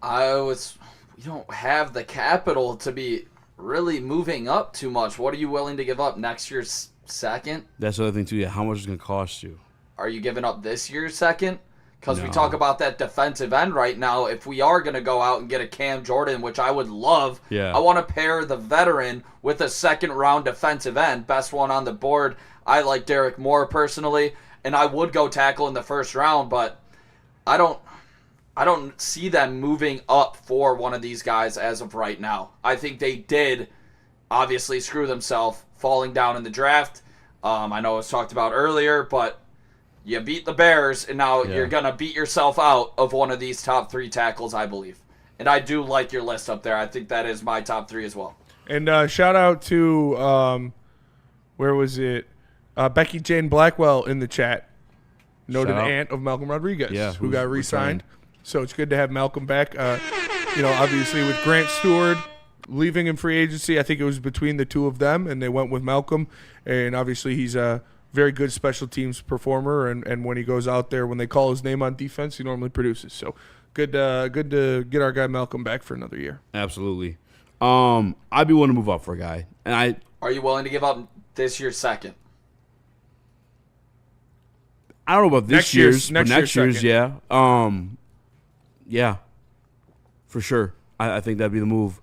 We don't have the capital to be really moving up too much. What are you willing to give up? Next year's second? That's the other thing, too. Yeah, how much is it going to cost you? Are you giving up this year's second? Because we No. talk about that defensive end right now. If we are going to go out and get a Cam Jordan, which I would love, Yeah. I want to pair the veteran with a second-round defensive end. Best one on the board. I like Derek Moore personally, and I would go tackle in the first round, but I don't see them moving up for one of these guys as of right now. I think they did obviously screw themselves falling down in the draft. I know it was talked about earlier, but you beat the Bears, and now you're going to beat yourself out of one of these top 3 tackles, I believe. And I do like your list up there. I think that is my top 3 as well. And shout out to, where was it? Becky Jane Blackwell in the chat. Noted aunt of Malcolm Rodriguez, who got re-signed. So it's good to have Malcolm back. Obviously with Grant Stewart leaving in free agency, I think it was between the two of them, and they went with Malcolm. And obviously he's a very good special teams performer, and when he goes out there, when they call his name on defense, he normally produces. So good to get our guy Malcolm back for another year. Absolutely. I'd be willing to move up for a guy. And Are you willing to give up this year's second? I don't know about this year's, but next year's, second. yeah. Yeah, for sure. I think that'd be the move.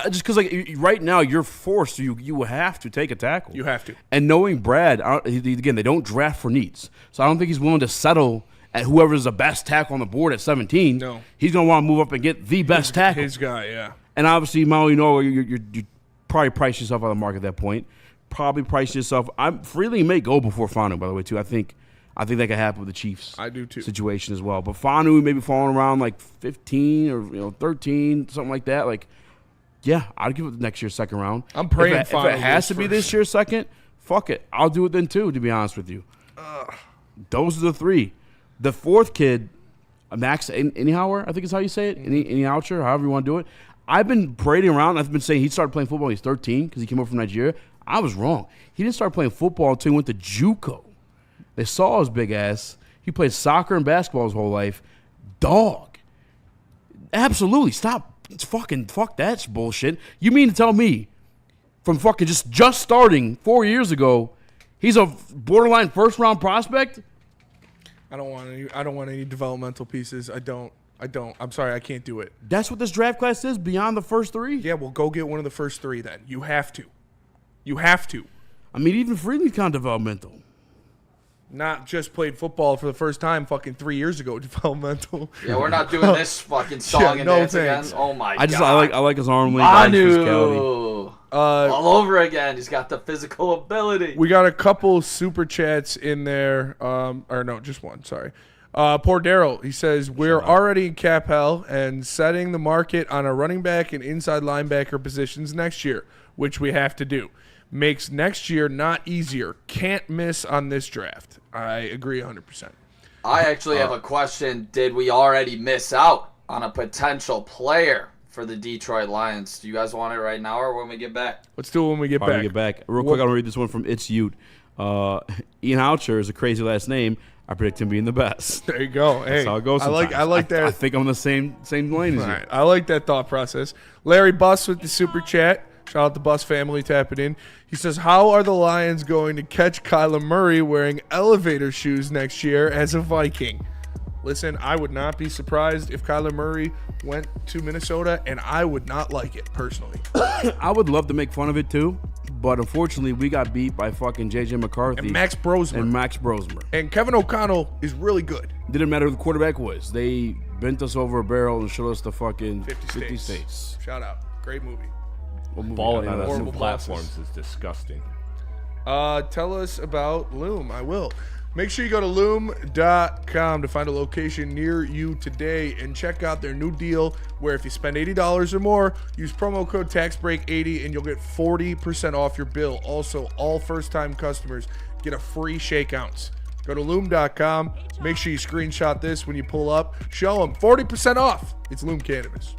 Just because, like, right now you're forced. You have to take a tackle. You have to. And knowing Brad, again, they don't draft for needs, so I don't think he's willing to settle at whoever's the best tackle on the board at 17. No. He's going to want to move up and get the best tackle. His guy, yeah. And obviously, Mo, you probably price yourself out of the market at that point. Probably price yourself. Freely may go before Fanu, by the way, too. I think that could happen with the Chiefs. I do too. Situation as well. But Fanu maybe falling around like 15 or 13, something like that. Like, yeah, I'd give it next year's second round. I'm praying if it has to be this year's second, fuck it. I'll do it then too, to be honest with you. Those are the three. The fourth kid, Max Anyhower, I think is how you say it. Anyhoucher, however you want to do it. I've been parading around. I've been saying he started playing football when he was 13 because he came over from Nigeria. I was wrong. He didn't start playing football until he went to JUCO. They saw his big ass. He played soccer and basketball his whole life. Dog. Absolutely. Stop. Fuck that bullshit. You mean to tell me from fucking just starting 4 years ago, he's a borderline first-round prospect? I don't want any developmental pieces. I don't. I'm sorry, I can't do it. That's what this draft class is beyond the first three? Yeah, well, go get one of the first three then. You have to. You have to. I mean, even Freely's kind of developmental. Not just played football for the first time fucking 3 years ago, developmental. Yeah, we're not doing this fucking song and dance again. Oh my god. I like his arm length, his physicality. All over again. He's got the physical ability. We got a couple super chats in there. Or no, just one, sorry. Poor Daryl, he says, we're already in cap hell and setting the market on a running back and inside linebacker positions next year, which we have to do. Makes next year not easier. Can't miss on this draft. I agree 100%. I actually have a question. Did we already miss out on a potential player for the Detroit Lions? Do you guys want it right now or when we get back? Let's do it when we get back. Real quick, I'm going to read this one from It's Ute. Ian Houcher is a crazy last name. I predict him being the best. There you go. Hey, that's how it goes sometimes. I like that. I think I'm in the same lane as you. Right. I like that thought process. Larry Buss with the super chat. Shout out the Buss family tapping in. He says, how are the Lions going to catch Kyler Murray wearing elevator shoes next year as a Viking? Listen, I would not be surprised if Kyler Murray went to Minnesota, and I would not like it, personally. I would love to make fun of it, too. But unfortunately, we got beat by fucking J.J. McCarthy. And Max Brosmer. And Kevin O'Connell is really good. Didn't matter who the quarterback was. They bent us over a barrel and showed us the fucking 50 states. Shout out. Great movie. Balling on us new platforms is disgusting. Tell us about Loom. I will. Make sure you go to loom.com to find a location near you today and check out their new deal where if you spend $80 or more, use promo code TAXBREAK80 and you'll get 40% off your bill. Also, all first-time customers get a free shake ounce. Go to loom.com. Make sure you screenshot this when you pull up. Show them 40% off. It's Loom Cannabis.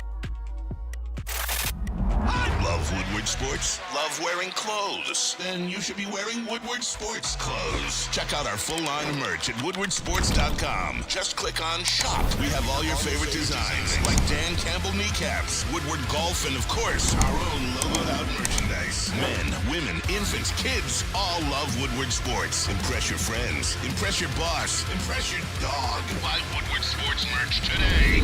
Love Woodward Sports? Love wearing clothes? Then you should be wearing Woodward Sports clothes. Check out our full line of merch at woodwardsports.com. Just click on shop. We have all your favorite designs, like Dan Campbell kneecaps, Woodward golf, and of course, our own logoed out merchandise. Men, women, infants, kids, all love Woodward Sports. Impress your friends. Impress your boss. Impress your dog. Buy Woodward Sports merch today.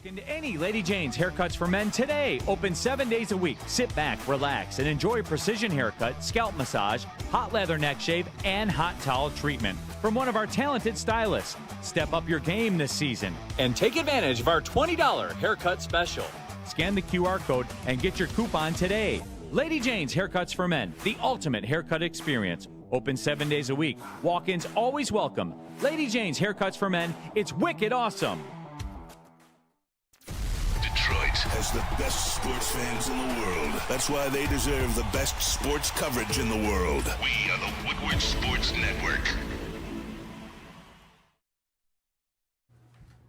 Into any Lady Jane's Haircuts for Men today. Open 7 days a week. Sit back, relax, and enjoy precision haircut, scalp massage, hot leather neck shave, and hot towel treatment from one of our talented stylists. Step up your game this season and take advantage of our $20 haircut special. Scan the QR code and get your coupon today. Lady Jane's Haircuts for Men, the ultimate haircut experience. Open 7 days a week. Walk-ins always welcome. Lady Jane's Haircuts for Men. It's wicked awesome. Detroit has the best sports fans in the world. That's why they deserve the best sports coverage in the world. We are the Woodward Sports Network.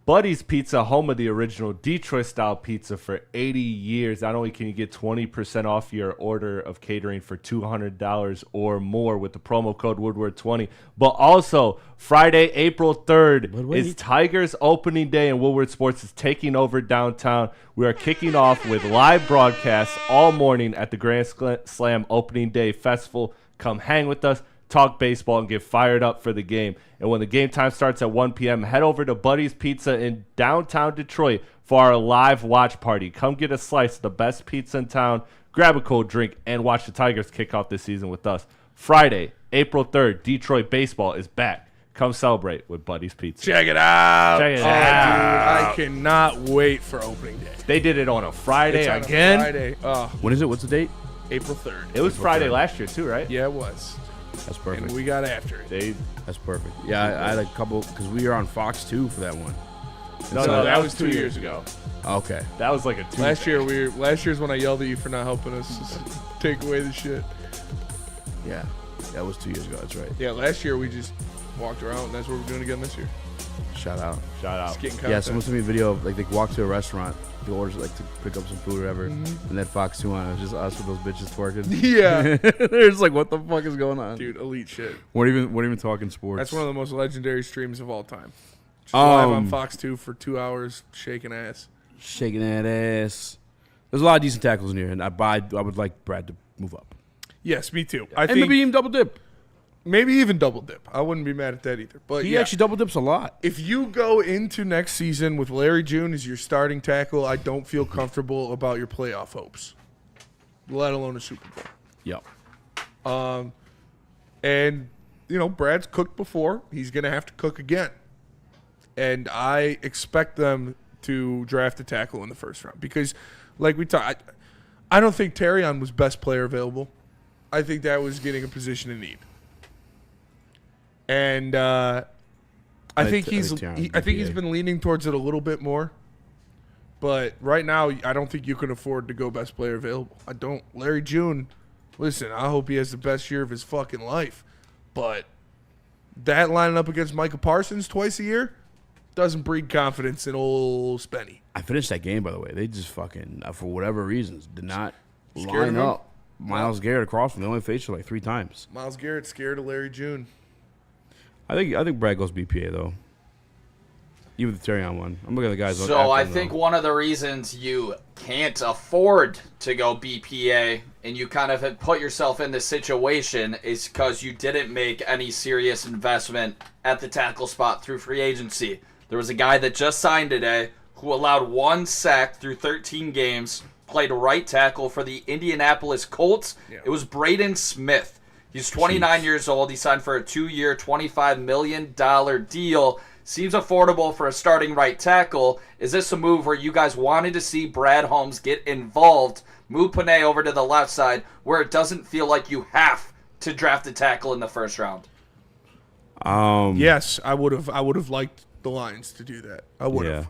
Buddy's Pizza, home of the original Detroit-style pizza for 80 years. Not only can you get 20% off your order of catering for $200 or more with the promo code Woodward20, but also Friday, April 3rd is Tigers opening day, and Woodward Sports is taking over downtown. We are kicking off with live broadcasts all morning at the Grand Slam opening day festival. Come hang with us, talk baseball, and get fired up for the game. And when the game time starts at 1 p.m., head over to Buddy's Pizza in downtown Detroit for our live watch party. Come get a slice of the best pizza in town. grab a cold drink, and watch the Tigers kick off this season with us. Friday, April 3rd, Detroit baseball is back. Come celebrate with Buddy's Pizza. Check it out. Check it Dude, out. I cannot wait for opening day. They did it on a Friday It's on a again. Friday. When is it? What's the date? April 3rd. It was Friday last year too, right? Yeah, it was. That's perfect. And we got after it. That's perfect. Yeah, I had a couple because we were on Fox 2 for that one. No, that was 2 years ago. Okay. That was like a Tuesday. Last year's when I yelled at you for not helping us take away the shit. Yeah, that was 2 years ago. That's right. Yeah, last year we just walked around, and that's what we're doing again this year. Shout out. Just getting Yeah, content. someone sent me a video of like they walked to a restaurant, the orders like to pick up some food or whatever, and that Fox 2 on. It was just us with those bitches twerking. Yeah. They're just like, what the fuck is going on? Dude, elite shit. We're even talking sports. That's one of the most legendary streams of all time. Just live on Fox 2 for 2 hours, shaking ass. Shaking that ass. There's a lot of decent tackles in here, and I would like Brad to move up. Yes, me too. And maybe even double dip. Maybe even double dip. I wouldn't be mad at that either. But He actually double dips a lot. If you go into next season with Larry June as your starting tackle, I don't feel comfortable about your playoff hopes, let alone a Super Bowl. Yep. And, you know, Brad's cooked before. He's going to have to cook again. And I expect them to draft a tackle in the first round because, like we talked, I don't think Terrion was best player available. I think that was getting a position in need. And I think he's been leaning towards it a little bit more. But right now, I don't think you can afford to go best player available. I don't. Larry June, listen, I hope he has the best year of his fucking life. But that lining up against Micah Parsons twice a year doesn't breed confidence in old Spenny. I finished that game, by the way. They just fucking, for whatever reasons, did not Scared line of him? up. Myles Garrett across from. They only faced her like 3 times. Myles Garrett scared of Larry June. I think Brad goes BPA though. Even the Terrion one. I'm looking at the guys. So I think one of the reasons you can't afford to go BPA and you kind of have put yourself in this situation is because you didn't make any serious investment at the tackle spot through free agency. There was a guy that just signed today who allowed 1 sack through 13 games, played right tackle for the Indianapolis Colts. Yeah. It was Braden Smith. He's 29 years old. He signed for a 2-year, $25 million deal. Seems affordable for a starting right tackle. Is this a move where you guys wanted to see Brad Holmes get involved, move Panay over to the left side, where it doesn't feel like you have to draft a tackle in the first round? Yes, I would have liked the Lions to do that. I would have.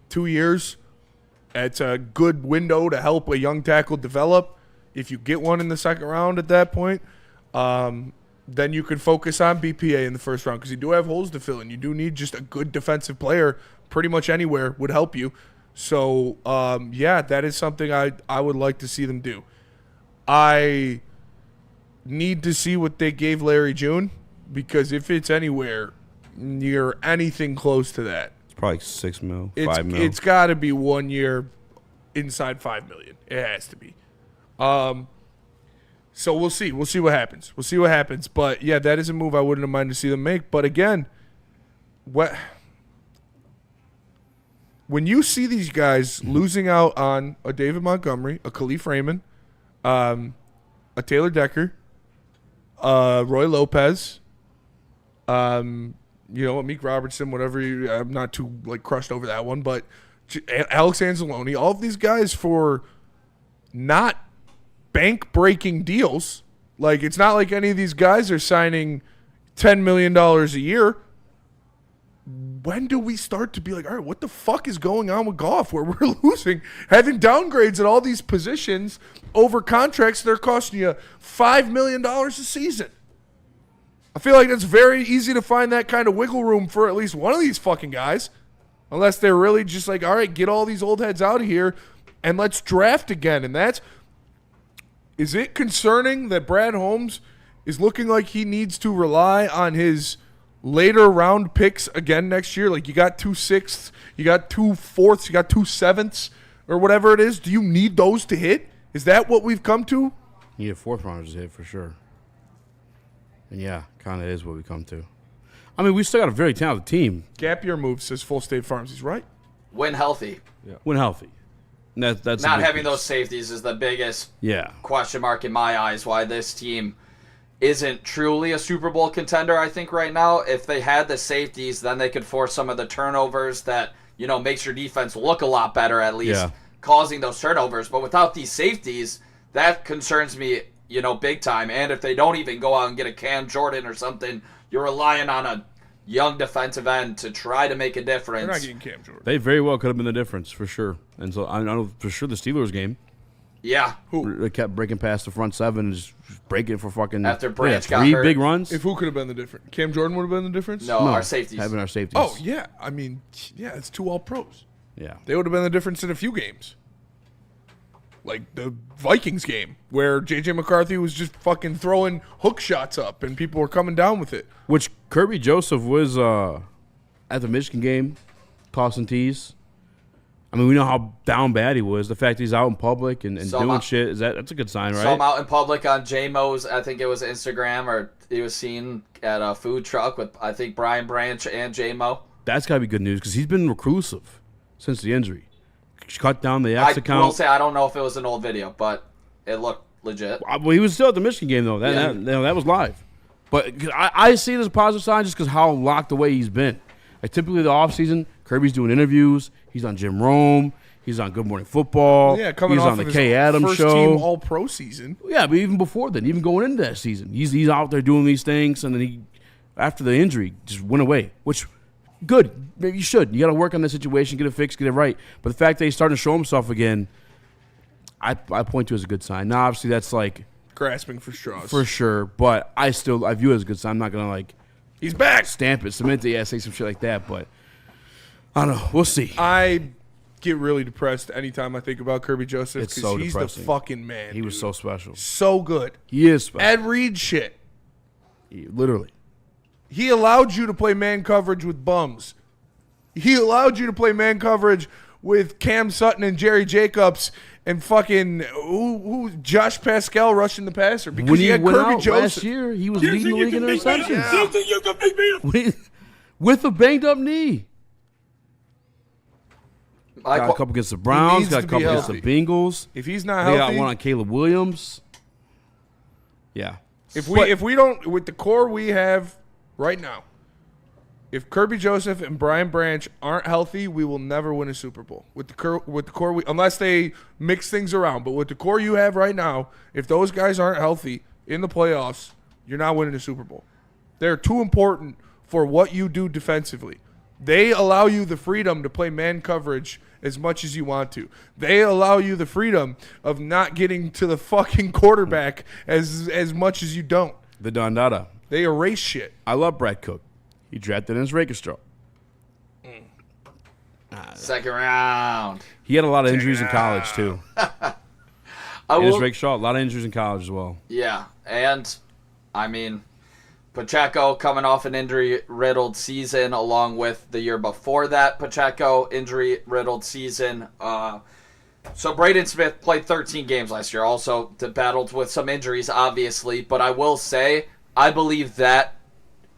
2 years, it's a good window to help a young tackle develop. If you get one in the second round at that point, then you can focus on BPA in the first round because you do have holes to fill, and you do need just a good defensive player. Pretty much anywhere would help you. So, that is something I would like to see them do. I need to see what they gave Larry June because if it's anywhere near anything close to that, it's probably 6 mil, 5 mil. It's got to be 1 year inside $5 million. It has to be. So we'll see. We'll see what happens. But yeah, that is a move I wouldn't have minded to see them make. But again, when you see these guys losing out on a David Montgomery, a Khalif Raymond, a Taylor Decker, Roy Lopez, Meek Robertson, whatever. I'm not too crushed over that one, but Alex Anzalone, all of these guys for not bank-breaking deals. It's not like any of these guys are signing $10 million a year. When do we start to be like, all right, what the fuck is going on with golf where we're losing, having downgrades at all these positions over contracts that are costing you $5 million a season? I feel like it's very easy to find that kind of wiggle room for at least one of these fucking guys, unless they're really just like, all right, get all these old heads out of here and let's draft again. And is it concerning that Brad Holmes is looking like he needs to rely on his later round picks again next year? You got 2 6ths, you got 2 4ths, you got 2 7ths, or whatever it is. Do you need those to hit? Is that what we've come to? You need a 4th rounders to hit for sure. And yeah, kind of is what we come to. I mean, we still got a very talented team. Gap year move, says Full State Farms. He's right. When healthy. Yeah. When healthy. That's not having those safeties is the biggest question mark in my eyes why this team isn't truly a Super Bowl contender, I think, right now. If they had the safeties, then they could force some of the turnovers that, makes your defense look a lot better, at least, causing those turnovers. But without these safeties, that concerns me, big time. And if they don't even go out and get a Cam Jordan or something, you're relying on a young defensive end to try to make a difference. They're not getting Cam Jordan. They very well could have been the difference, for sure. And so I know for sure the Steelers game. Yeah. They kept breaking past the front seven and just breaking for fucking after Branch got three hurt. Big runs. If who could have been the difference? Cam Jordan would have been the difference? No, our safeties. Having our safeties. Oh, yeah. I mean, it's 2 all-pros. Yeah. They would have been the difference in a few games. Like the Vikings game, where J.J. McCarthy was just fucking throwing hook shots up and people were coming down with it. Which Kirby Joseph was at the Michigan game, tossing tees. I mean, we know how down bad he was. The fact that he's out in public and doing shit, that's a good sign, right? Saw him out in public on J-Mo's, I think it was Instagram, or he was seen at a food truck with, I think, Brian Branch and J-Mo. That's got to be good news because he's been reclusive since the injury. Cut down the X account. I will say I don't know if it was an old video, but it looked legit. Well, he was still at the Michigan game, though. That was live. But I see it as a positive sign just because how locked away he's been. Like, typically the offseason, Kirby's doing interviews. He's on Jim Rome. He's on Good Morning Football. Yeah, coming he's off on the of Kay his Adams first show. team all-pro season. Yeah, but even before then, even going into that season, he's out there doing these things, and then he, after the injury, just went away, which – good. Maybe you should. You got to work on the situation, get it fixed, get it right. But the fact that he's starting to show himself again, I point to as a good sign. Now, obviously, that's like grasping for straws for sure. But I view it as a good sign. I'm not gonna he's back, stamp it, cement it, say some shit like that. But I don't know. We'll see. I get really depressed anytime I think about Kirby Joseph because so he's depressing. The fucking man. He was so special, so good. He is special. Ed Reed shit. Literally. He allowed you to play man coverage with bums. He allowed you to play man coverage with Cam Sutton and Jerry Jacobs and fucking who Josh Pascal rushing the passer because when he had went Kirby out Joseph. Last year, he was leading the league in interceptions. With a banged up knee. Got a couple against the Browns. Got a couple against the Bengals. If he's not they healthy, got one on Caleb Williams. Yeah. If we don't with the core we have right now, if Kirby Joseph and Brian Branch aren't healthy, we will never win a Super Bowl. With the core, unless they mix things around. But with the core you have right now, if those guys aren't healthy in the playoffs, you're not winning a Super Bowl. They're too important for what you do defensively. They allow you the freedom to play man coverage as much as you want to. They allow you the freedom of not getting to the fucking quarterback as much as you don't. The Dondada. They erase shit. I love Brad Cook. He drafted in his Raxter. Second round. He had a lot of injuries in college, too. Raxter, a lot of injuries in college as well. Yeah, and, I mean, Pacheco coming off an injury-riddled season along with the year before that Pacheco injury-riddled season. So Braden Smith played 13 games last year, also battled with some injuries, obviously. But I will say, I believe that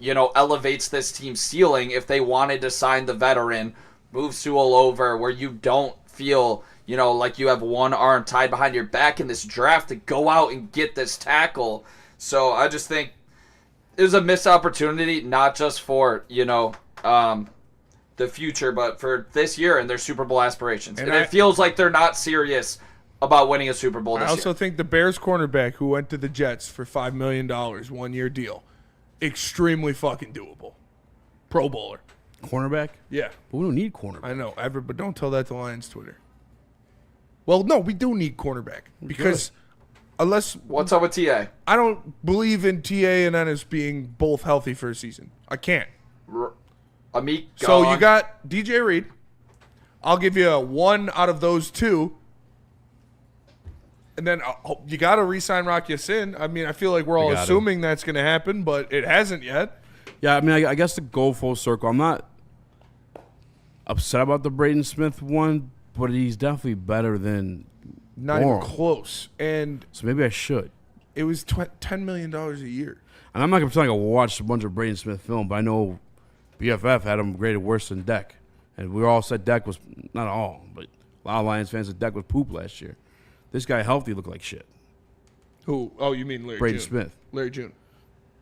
elevates this team's ceiling if they wanted to sign the veteran, move Sewell over, where you don't feel, like you have one arm tied behind your back in this draft to go out and get this tackle. So I just think it was a missed opportunity, not just for, the future, but for this year and their Super Bowl aspirations. And it feels like they're not serious about winning a Super Bowl this year. I also think the Bears cornerback who went to the Jets for $5 million, 1-year deal, extremely fucking doable. Pro Bowler. Cornerback? Yeah. But we don't need cornerback. I know, but don't tell that to Lions Twitter. Well, no, we do need cornerback because unless what's up with TA? I don't believe in TA and Ennis being both healthy for a season. I can't. Amik. So you got DJ Reed. I'll give you 1 out of those 2. And then you got to re-sign Rock Ya-Sin. I mean, I feel like we're all assuming that's going to happen, but it hasn't yet. Yeah, I mean, I guess to go full circle, I'm not upset about the Braden Smith one, but he's definitely better than Not Warren. even close. And so maybe I should. It was $10 million a year. And I'm not going to pretend like I watched a bunch of Braden Smith film, but I know BFF had him graded worse than Deck. And we all said Deck was, not all, but A lot of Lions fans said Dak was poop last year. This guy healthy looked like shit. Who? Oh, you mean Larry Braden June. Smith. Larry June.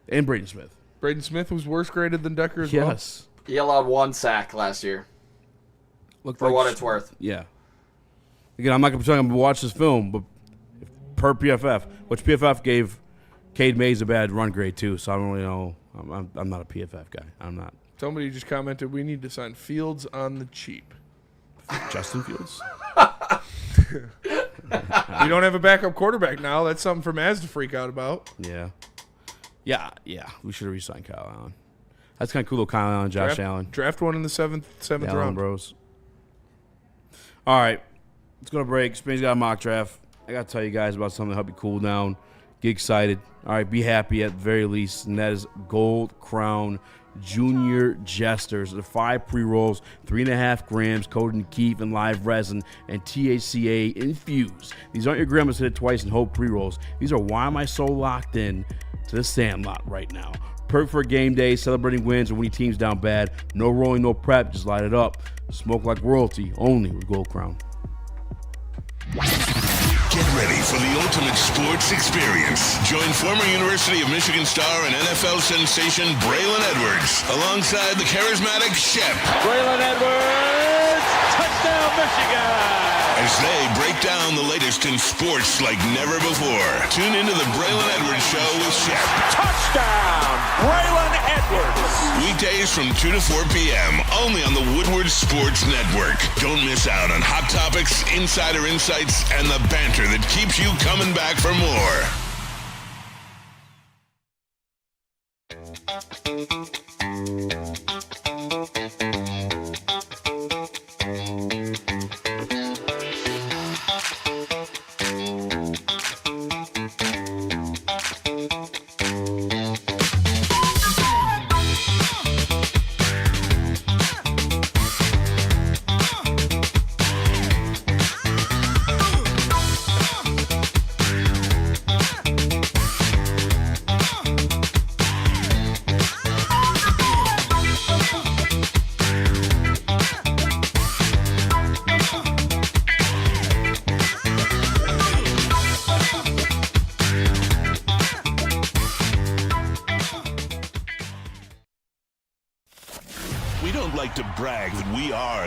And Braden Smith. Braden Smith was worse graded than Decker as well? Yes. He allowed 1 sack last year. Looked for like what it's worth. Yeah. Again, I'm not going to watch this film, but per PFF, which PFF gave Cade Mays a bad run grade too, so I don't really know. I'm not a PFF guy. I'm not. Somebody just commented, we need to sign Fields on the cheap. Justin Fields? We don't have a backup quarterback now. That's something for Maz to freak out about. Yeah. Yeah. We should have re-signed Kyle Allen. That's kind of cool, though, Kyle Allen, Josh Allen. Draft one in the seventh Allen round. Bros. All right. Let's go to break. Spain's got a mock draft. I got to tell you guys about something to help you cool down. Get excited. All right, be happy at the very least, and that is Gold Crown Junior Jesters. The 5 pre-rolls, 3.5 grams, coated in keef and live resin, and THCA infused. These aren't your grandma's hit it twice and hope pre-rolls. These are why am I so locked in to the Sandlot right now. Perfect for game day, celebrating wins, or when your team's down bad. No rolling, no prep, just light it up. Smoke like royalty, only with Gold Crown. Get ready for the ultimate sports experience. Join former University of Michigan star and NFL sensation Braylon Edwards alongside the charismatic Shep. Braylon Edwards, touchdown Michigan! As they break down the latest in sports like never before. Tune into the Braylon Edwards Show with Shep. Touchdown, Braylon Edwards! Weekdays from 2 to 4 p.m. only on the Woodward Sports Network. Don't miss out on hot topics, insider insights, and the banter that keeps you coming back for more.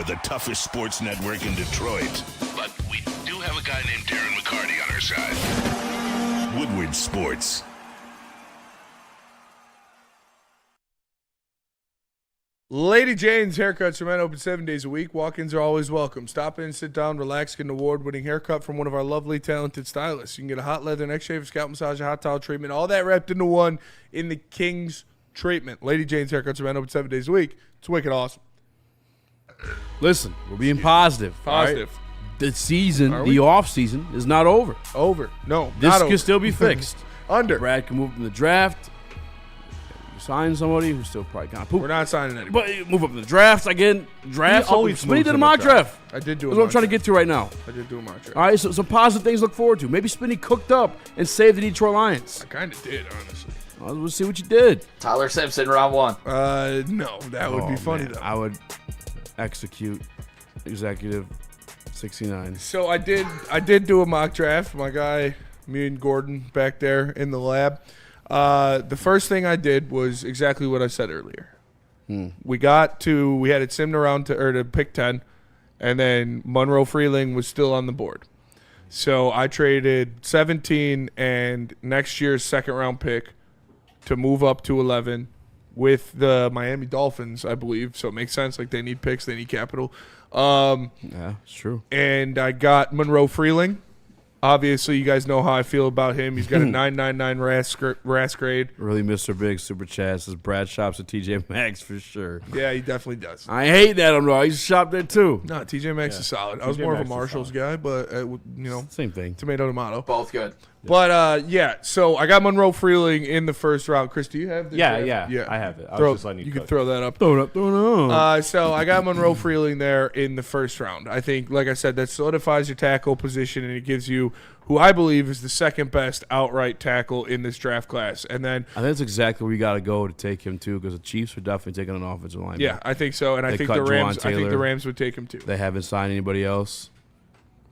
The toughest sports network in Detroit. But we do have a guy named Darren McCarty on our side. Woodward Sports. Lady Jane's Haircuts are men open 7 days a week. Walk-ins are always welcome. Stop in, sit down, relax, get an award-winning haircut from one of our lovely, talented stylists. You can get a hot leather neck shave, scalp massage, a hot towel treatment, all that wrapped into one in the King's treatment. Lady Jane's Haircuts are men open 7 days a week. It's wicked awesome. Listen, we're being positive. Positive. Right? The season, the off season, is not over. No, this not can over. still be fixed. Brad can move up in the draft. You sign somebody who's still probably kind of poop. We're not signing anybody. But move up in the drafts again. Drafts. Somebody did a mock draft. I did do a That's what I'm mock trying to draft. get to right now. I did do a mock draft. All right, so some positive things to look forward to. Maybe Spinney cooked up and saved the Detroit Lions. I kind of did, honestly. We'll see what you did. Tyler Simpson, round 1. No, that would be funny, though. I would execute executive 69. So I did do a mock draft. My guy, me and Gordon back there in the lab. The first thing I did was exactly what I said earlier. We had it simmed around to pick 10, and then Monroe Freeling was still on the board. So I traded 17 and next year's second round pick to move up to 11 with the Miami Dolphins, I believe. So it makes sense. Like, they need picks, they need capital. Yeah, it's true. And I got Monroe Freeling. Obviously, you guys know how I feel about him. He's got a 999 RAS grade. Really, Mr. Big Super Chat says Brad shops at TJ Maxx for sure. Yeah, he definitely does. I hate that. I used to shop there too. No, TJ Maxx is solid. I was more of a Marshalls guy, but same thing. Tomato. Both good. But yeah, so I got Monroe Freeling in the first round. Chris, do you have the Yeah, draft? yeah, I have it. I was just letting you could cook. throw that up. Throw it up. So I got Monroe Freeling there in the first round. I think, like I said, that solidifies your tackle position, and it gives you who I believe is the second best outright tackle in this draft class. And then I think that's exactly where you got to go to take him too, because the Chiefs are definitely taking an offensive lineman. yeah, I think so, and I think cut the Rams. Juwan I think the Taylor. Rams would take him too. They haven't signed anybody else.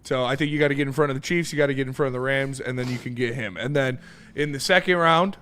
So I think you got to get in front of the Chiefs, you got to get in front of the Rams, and then you can get him. And then in the second round,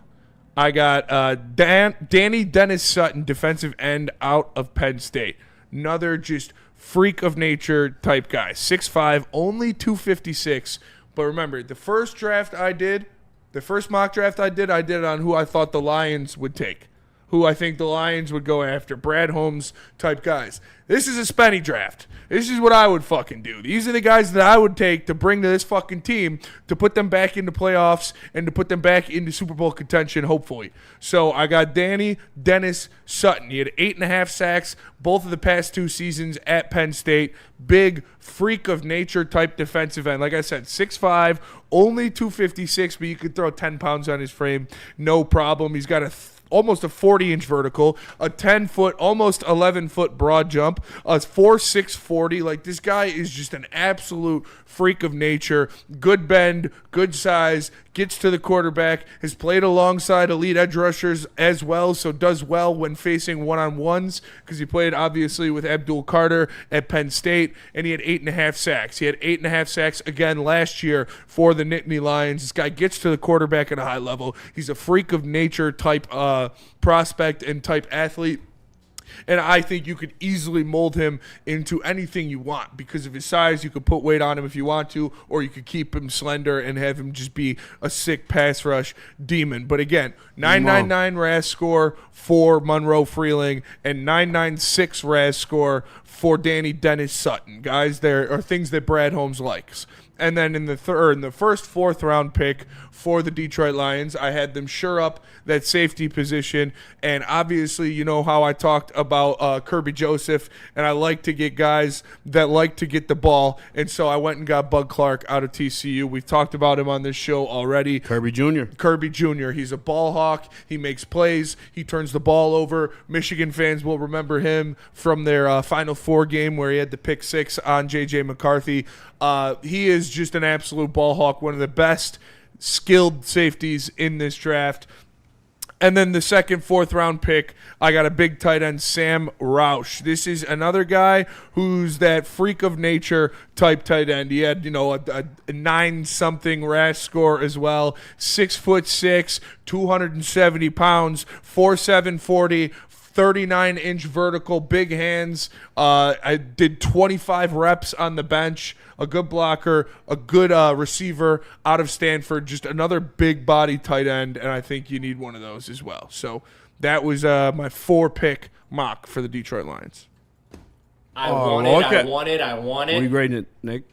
I got Danny Dennis Sutton, defensive end out of Penn State. Another just freak of nature type guy. 6'5", only 256. But remember, the first mock draft I did it on who I thought the Lions would take, who I think the Lions would go after, Brad Holmes type guys. This is a spenny draft. This is what I would fucking do. These are the guys that I would take to bring to this fucking team to put them back into playoffs and to put them back into Super Bowl contention, hopefully. So I got Danny Dennis Sutton. He had 8.5 sacks both of the past 2 seasons at Penn State. Big freak of nature type defensive end. Like I said, 6'5", only 256, but you could throw 10 pounds on his frame, no problem. He's got almost a 40-inch vertical, a 10-foot, almost 11-foot broad jump, a 4.6 40. Like, this guy is just an absolute freak of nature. Good bend, good size, gets to the quarterback, has played alongside elite edge rushers as well, so does well when facing one-on-ones because he played, obviously, with Abdul Carter at Penn State, and he had 8.5 sacks. He had 8.5 sacks again last year for the Nittany Lions. This guy gets to the quarterback at a high level. He's a freak of nature type prospect and type athlete. And I think you could easily mold him into anything you want because of his size. You could put weight on him if you want to, or you could keep him slender and have him just be a sick pass rush demon. But again, 999 RAS score for Monroe Freeling and 996 RAS score for Danny Dennis Sutton. Guys, there are things that Brad Holmes likes. And then in the first 4th round pick for the Detroit Lions, I had them sure up that safety position. And obviously, you know how I talked about Kirby Joseph, and I like to get guys that like to get the ball. And so I went and got Bud Clark out of TCU. We've talked about him on this show already. Kirby Jr. He's a ball hawk. He makes plays. He turns the ball over. Michigan fans will remember him from their Final Four game where he had the pick 6 on J.J. McCarthy. He is just an absolute ball hawk, one of the best skilled safeties in this draft. And then the second, 4th round pick, I got a big tight end, Sam Roush. This is another guy who's that freak of nature type tight end. He had, a 9-something RAS score as well. 6'6", 270 pounds, 4.7 40. 39-inch vertical, big hands. I did 25 reps on the bench. A good blocker, a good receiver out of Stanford. Just another big body tight end, and I think you need one of those as well. So that was my 4-pick mock for the Detroit Lions. I want it. What are you grading it, Nick?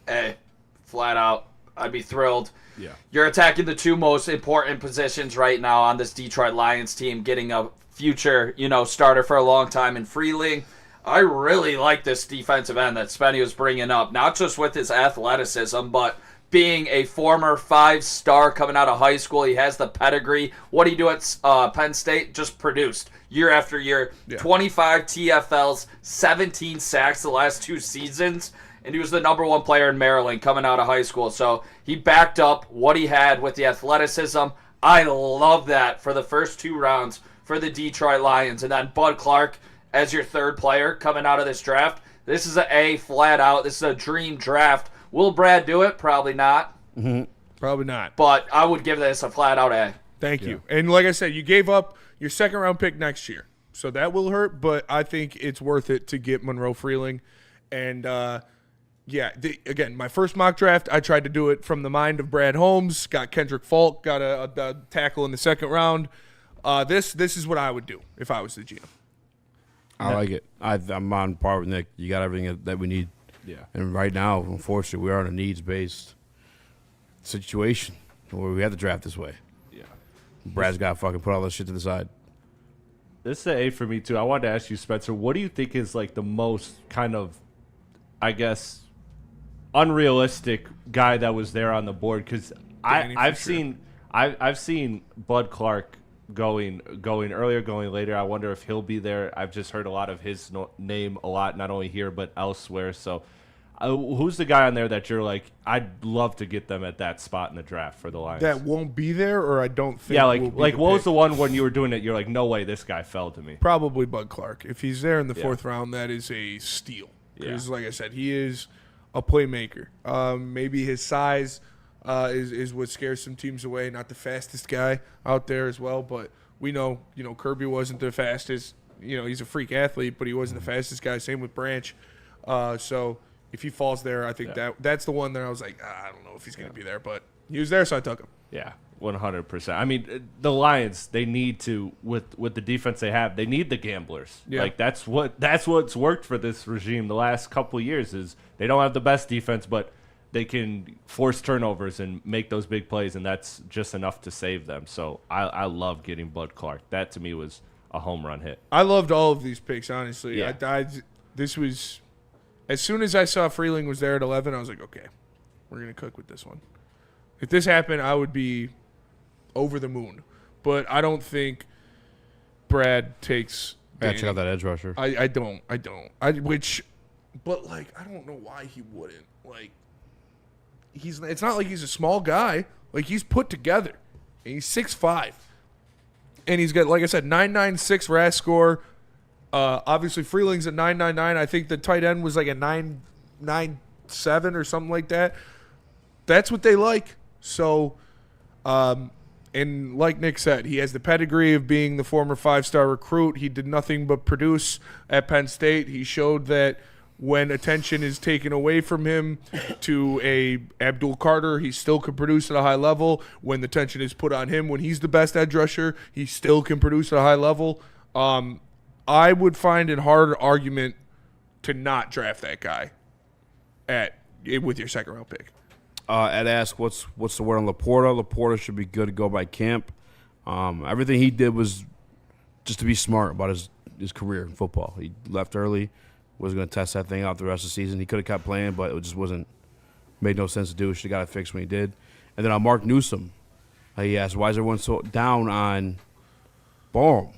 Hey, flat out, I'd be thrilled. Yeah. You're attacking the 2 most important positions right now on this Detroit Lions team, getting a future, starter for a long time in Freeling. I really like this defensive end that Spenny was bringing up, not just with his athleticism, but being a former 5-star coming out of high school. He has the pedigree. What he do at Penn State? Just produced year after year. Yeah. 25 TFLs, 17 sacks the last 2 seasons. And he was the number 1 player in Maryland coming out of high school. So he backed up what he had with the athleticism. I love that for the first 2 rounds for the Detroit Lions. And then Bud Clark as your 3rd player coming out of this draft. This is an A flat out. This is a dream draft. Will Brad do it? Probably not. Mm-hmm. Probably not. But I would give this a flat out A. Thank you. And like I said, you gave up your 2nd round pick next year. So that will hurt, but I think it's worth it to get Monroe Freeling. And, again, my first mock draft, I tried to do it from the mind of Brad Holmes. Got Kendrick Falk, got a tackle in the 2nd round. This is what I would do if I was the GM. I like it. I'm on par with Nick. You got everything that we need. Yeah. And right now, unfortunately, we are in a needs-based situation where we have to draft this way. Yeah. Brad's got to fucking put all this shit to the side. This is an A for me, too. I wanted to ask you, Spencer, what do you think is like the most kind of, I guess, unrealistic guy that was there on the board? Because I've seen Bud Clark going earlier, going later. I wonder if he'll be there. I've just heard a lot of his name a lot, not only here but elsewhere. So who's the guy on there that you're like, I'd love to get them at that spot in the draft for the Lions? That won't be there, or I don't think. Yeah, what was the one when you were doing it? You're like, no way, this guy fell to me. Probably Bud Clark. If he's there in the 4th round, that is a steal. Because, like I said, he is a playmaker. Maybe his size is what scares some teams away. Not the fastest guy out there as well, but we know, Kirby wasn't the fastest. He's a freak athlete, but he wasn't the fastest guy. Same with Branch. So if he falls there, I think that's the one that I was like, I don't know if he's going to be there, but he was there, so I took him. Yeah, 100%. I mean, the Lions, they need to, with the defense they have, they need the gamblers. Yeah. Like that's what's worked for this regime the last couple of years is they don't have the best defense, but they can force turnovers and make those big plays, and that's just enough to save them. So I love getting Bud Clark. That to me was a home run hit. I loved all of these picks, honestly. Yeah. This was, as soon as I saw Freeling was there at 11, I was like, okay, we're going to cook with this one. If this happened, I would be over the moon. But I don't think Brad takes Yeah, check out that edge rusher. I don't. But, like, I don't know why he wouldn't. Like, it's not like he's a small guy. Like, he's put together. And he's 6'5". And he's got, like I said, 9.96 RAS score. Obviously, Freeling's at 9.99. I think the tight end was like a 9.97 or something like that. That's what they like. So, and like Nick said, he has the pedigree of being the former 5-star recruit. He did nothing but produce at Penn State. He showed that when attention is taken away from him to a Abdul Carter, he still can produce at a high level. When the attention is put on him, when he's the best edge rusher, he still can produce at a high level. I would find it hard argument to not draft that guy with your second-round pick. Ed asked, what's the word on Laporta? Laporta should be good to go by camp. Everything he did was just to be smart about his career in football. He left early, was going to test that thing out the rest of the season. He could have kept playing, but it just made no sense to do. Should have got it fixed when he did. And then on Mark Newsom, he asked, why is everyone so down on Baum?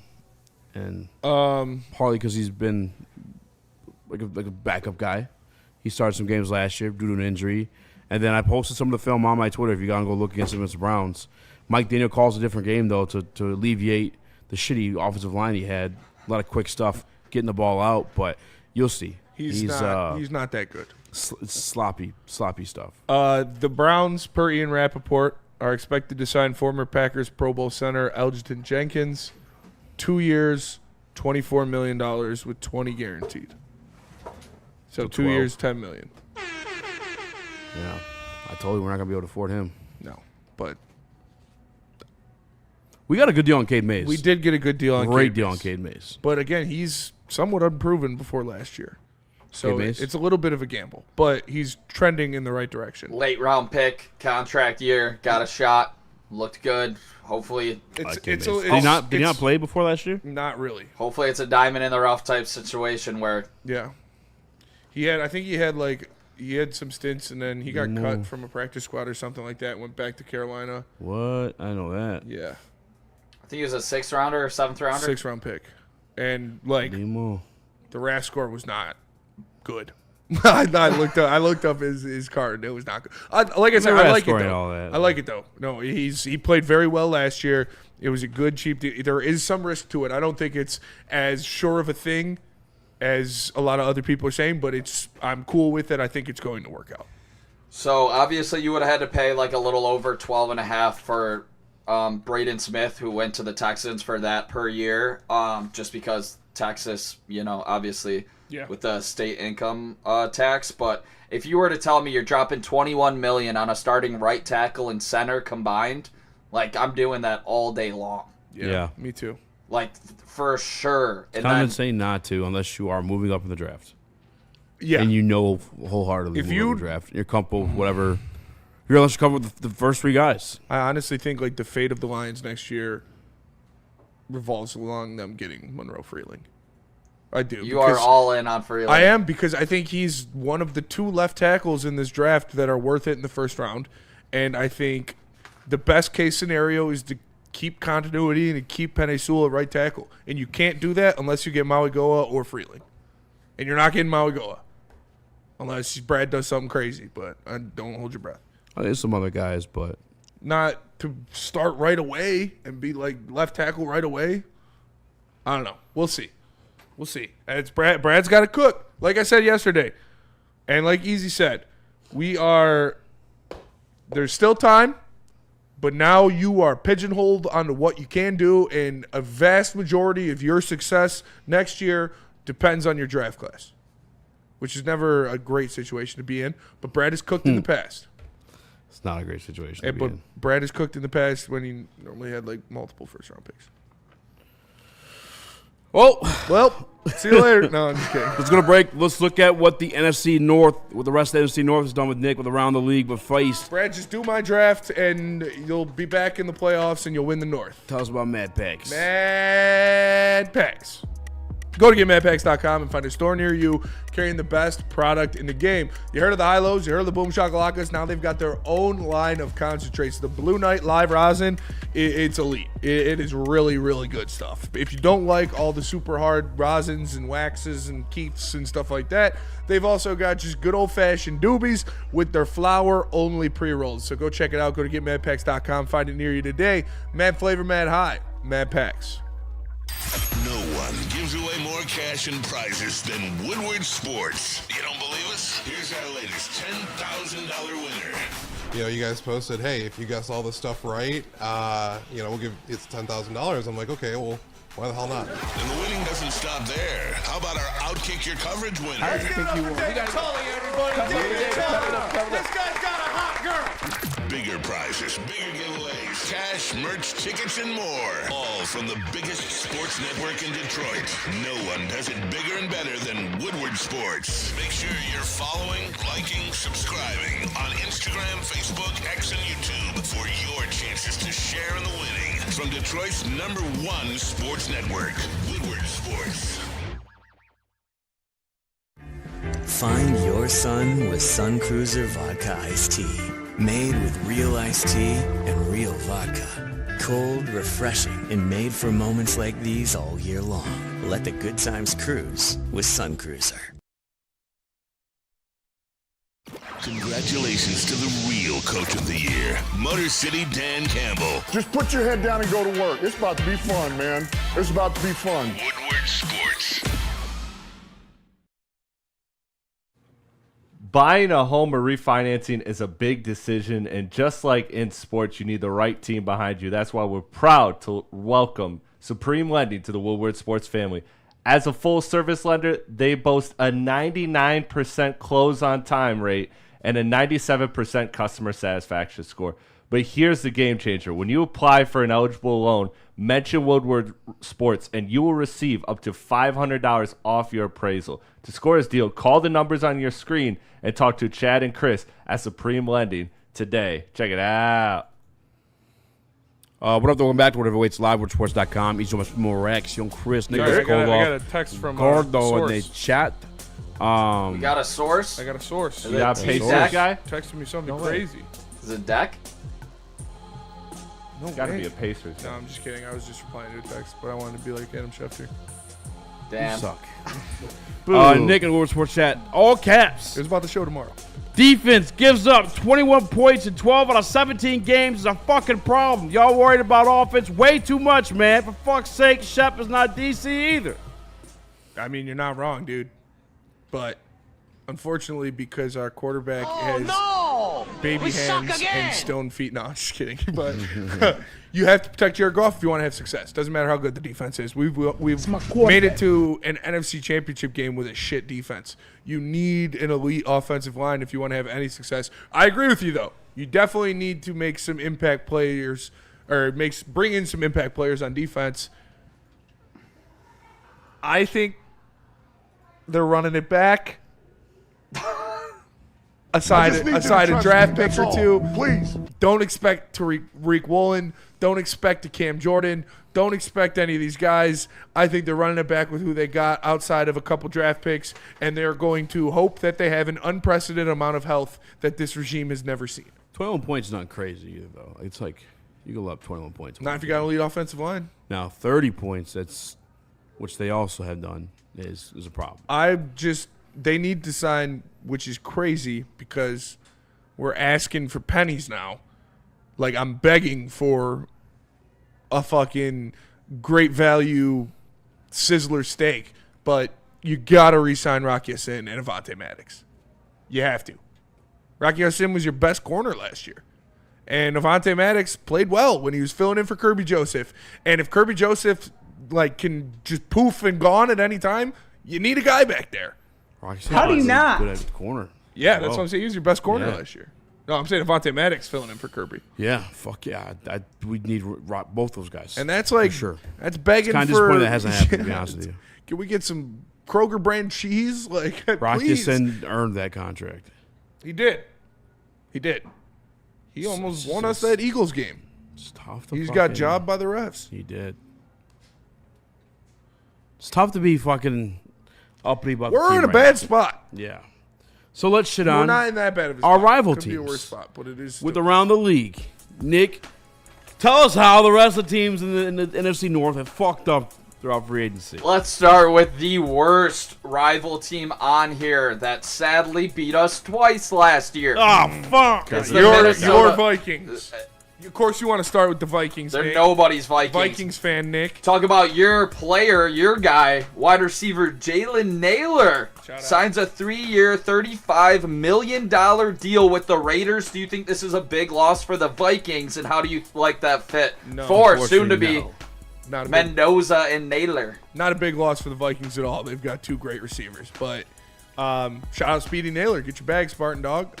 And partly because he's been like a backup guy. He started some games last year due to an injury. And then I posted some of the film on my Twitter if you got to go look against the Browns. Mike Daniel calls a different game, though, to alleviate the shitty offensive line he had. A lot of quick stuff, getting the ball out, but you'll see. He's not that good. It's sloppy stuff. The Browns, per Ian Rappaport, are expected to sign former Packers Pro Bowl center Elgton Jenkins. 2 years, $24 million with 20 guaranteed. So 2 years, $10 million. Yeah, I told you we're not going to be able to afford him. No, but we got a good deal on Cade Mays. We did get a good deal on Great deal on Cade Mays. But again, he's somewhat unproven before last year. So Cade Mays? it's a little bit of a gamble, but he's trending in the right direction. Late round pick, contract year, got a shot, looked good. Hopefully, did he not play before last year? Not really. Hopefully, it's a diamond in the rough type situation where he had some stints and then he got cut from a practice squad or something like that. Went back to Carolina. What? I know that. Yeah. I think he was a 6th rounder or 7th rounder. 6th round pick, and the RAS score was not good. I looked up his card. It was not good. Like I said, I like it though. I like it though. No, he played very well last year. It was a good cheap deal. There is some risk to it. I don't think it's as sure of a thing as a lot of other people are saying, but I'm cool with it. I think it's going to work out. So obviously you would have had to pay like a little over 12.5 for Braden Smith, who went to the Texans for that per year, just because Texas, obviously with the state income tax. But if you were to tell me you're dropping $21 million on a starting right tackle and center combined, like I'm doing that all day long. Yeah. Me too. Like for sure. And I'm saying not to unless you are moving up in the draft. Yeah. And wholeheartedly moving up in the draft. You're comfortable with whatever. Unless you're comfortable with the first 3 guys. I honestly think like the fate of the Lions next year revolves along them getting Monroe Freeling. I do. You are all in on Freeling. I am, because I think he's one of the 2 left tackles in this draft that are worth it in the first round. And I think the best case scenario is to keep continuity and to keep Penei Sewell at right tackle. And you can't do that unless you get Mauigoa or Freeling. And you're not getting Mauigoa unless Brad does something crazy. But don't hold your breath. There's some other guys, but not to start right away and be like left tackle right away. I don't know. We'll see. And it's Brad's got to cook. like I said yesterday, and like Easy said, there's still time, but now you are pigeonholed onto what you can do, and a vast majority of your success next year depends on your draft class, which is never a great situation to be in. But Brad has cooked in the past. It's not a great situation to be But in. Brad has cooked in the past when he normally had like multiple first-round picks. Well, see you later. No, I'm just kidding. Let's go to break. Let's look at what the NFC North, what the rest of the NFC North has done with Nick, with around the league, with Feist. Brad, just do my draft, and you'll be back in the playoffs, and you'll win the North. Tell us about Mad Packs. Mad Packs. Go to getmadpacks.com and find a store near you carrying the best product in the game. You heard of the High-Lows, you heard of the Boom Shakalakas. Now they've got their own line of concentrates. The Blue Knight Live Rosin, it's elite. It is really, really good stuff. If you don't like all the super hard rosins and waxes and keefs and stuff like that, they've also got just good old-fashioned doobies with their flower-only pre-rolls. So go check it out. Go to getmadpacks.com. Find it near you today. Mad flavor, mad high. Mad Packs. No one gives away more cash and prizes than Woodward Sports. You don't believe us? Here's our latest $10,000 winner. You know, you guys posted, hey, if you guess all this stuff right, we'll give it's $10,000. I'm like, okay, well, why the hell not? And the winning doesn't stop there. How about our Outkick Your Coverage winner? I think you won. We got Tully, everybody. This guy's got a hot girl. Bigger prizes, bigger giveaways, cash, merch, tickets, and more. All from the biggest sports network in Detroit. No one does it bigger and better than Woodward Sports. Make sure you're following, liking, subscribing on Instagram, Facebook, X, and YouTube for your chances to share in the winning. From Detroit's #1 sports network, Woodward Sports. Find your sun with Sun Cruiser Vodka Iced Tea. Made with real iced tea and real vodka. Cold, refreshing, and made for moments like these all year long. Let the good times cruise with Sun Cruiser. Congratulations to the real coach of the year, Motor City Dan Campbell. Just put your head down and go to work. It's about to be fun, man. It's about to be fun. Woodward Sports. Buying a home or refinancing is a big decision, and just like in sports, you need the right team behind you. That's why we're proud to welcome Supreme Lending to the Woodward Sports family. As a full-service lender, they boast a 99% close-on-time rate and a 97% customer satisfaction score. But here's the game changer. When you apply for an eligible loan, mention Woodward Sports, and you will receive up to $500 off your appraisal. To score this deal, call the numbers on your screen and talk to Chad and Chris at Supreme Lending today. Check it out. What up, welcome back to Whatever Waits Live, WoodsportsCom. He's almost more Rex, young Chris, Nick Kohloff. I got a text from Gordo in the chat. We got a source? I got a source. You got a Pacers guy? Texted me something crazy. Is it Deck? No, Gotta be a Pacers. No, I'm just kidding. I was just replying to a text, but I wanted to be like Adam Schefter. Damn. You suck. Nick and Woodward Sports Chat, all caps. It was about the show tomorrow. Defense gives up 21 points in 12 out of 17 games is a fucking problem. Y'all worried about offense way too much, man. For fuck's sake, Shep is not DC either. I mean, you're not wrong, dude. But unfortunately, because our quarterback has baby hands and stone feet. No, I'm just kidding. But you have to protect Jared Goff if you want to have success. Doesn't matter how good the defense is. We've made it to an NFC Championship game with a shit defense. You need an elite offensive line if you want to have any success. I agree with you, though. You definitely need to make some impact players or bring in some impact players on defense. I think they're running it back. Aside a draft pick or two, please. Don't expect Tariq Woolen. Don't expect a Cam Jordan. Don't expect any of these guys. I think they're running it back with who they got outside of a couple draft picks, and they're going to hope that they have an unprecedented amount of health that this regime has never seen. 21 points is not crazy either, though. It's like you go up 21 points. Not if you got an elite offensive line. Now, 30 points, which they also have done, is a problem. They need to sign, which is crazy because we're asking for pennies now. Like, I'm begging for a fucking great value Sizzler steak. But, you got to re-sign Rocky Ya-Sin and Avonte Maddox. You have to. Rocky Ya-Sin was your best corner last year. And Avonte Maddox played well when he was filling in for Kirby Joseph. And if Kirby Joseph can just poof and gone at any time, you need a guy back there. How do you not? Good at the corner. Yeah, that's what I'm saying. He was your best corner last year. No, I'm saying Avonte Maddox filling in for Kirby. Yeah, fuck yeah. We need both those guys. And that's like, for sure. That's begging kind of for. disappointing that hasn't happened, to be honest with you. Can we get some Kroger brand cheese? Like, Rocky please. Ya-Sin earned that contract. He did. He almost won us that Eagles game. It's tough to He's got jobbed by the refs. He did. It's tough to be fucking uppity about the We're team in a right bad now. spot. Yeah. So let's shit We're on not in that bad of a our spot. rival Could teams. be a worse spot, but it is with still- around the league. Nick, tell us how the rest of the teams in the NFC North have fucked up throughout free agency. Let's start with the worst rival team on here that sadly beat us twice last year. Oh, fuck. It's the Your Minnesota Vikings. Of course, you want to start with the Vikings. They're Nick. nobody's Vikings. Vikings fan, Nick. Talk about your player, your guy, wide receiver Jalen Naylor. Signs a 3-year, $35 million deal with the Raiders. Do you think this is a big loss for the Vikings, and how do you like that fit for soon-to-be Mendoza and Naylor? Not a big loss for the Vikings at all. They've got two great receivers. But shout out Speedy Naylor. Get your bag, Spartan Dog.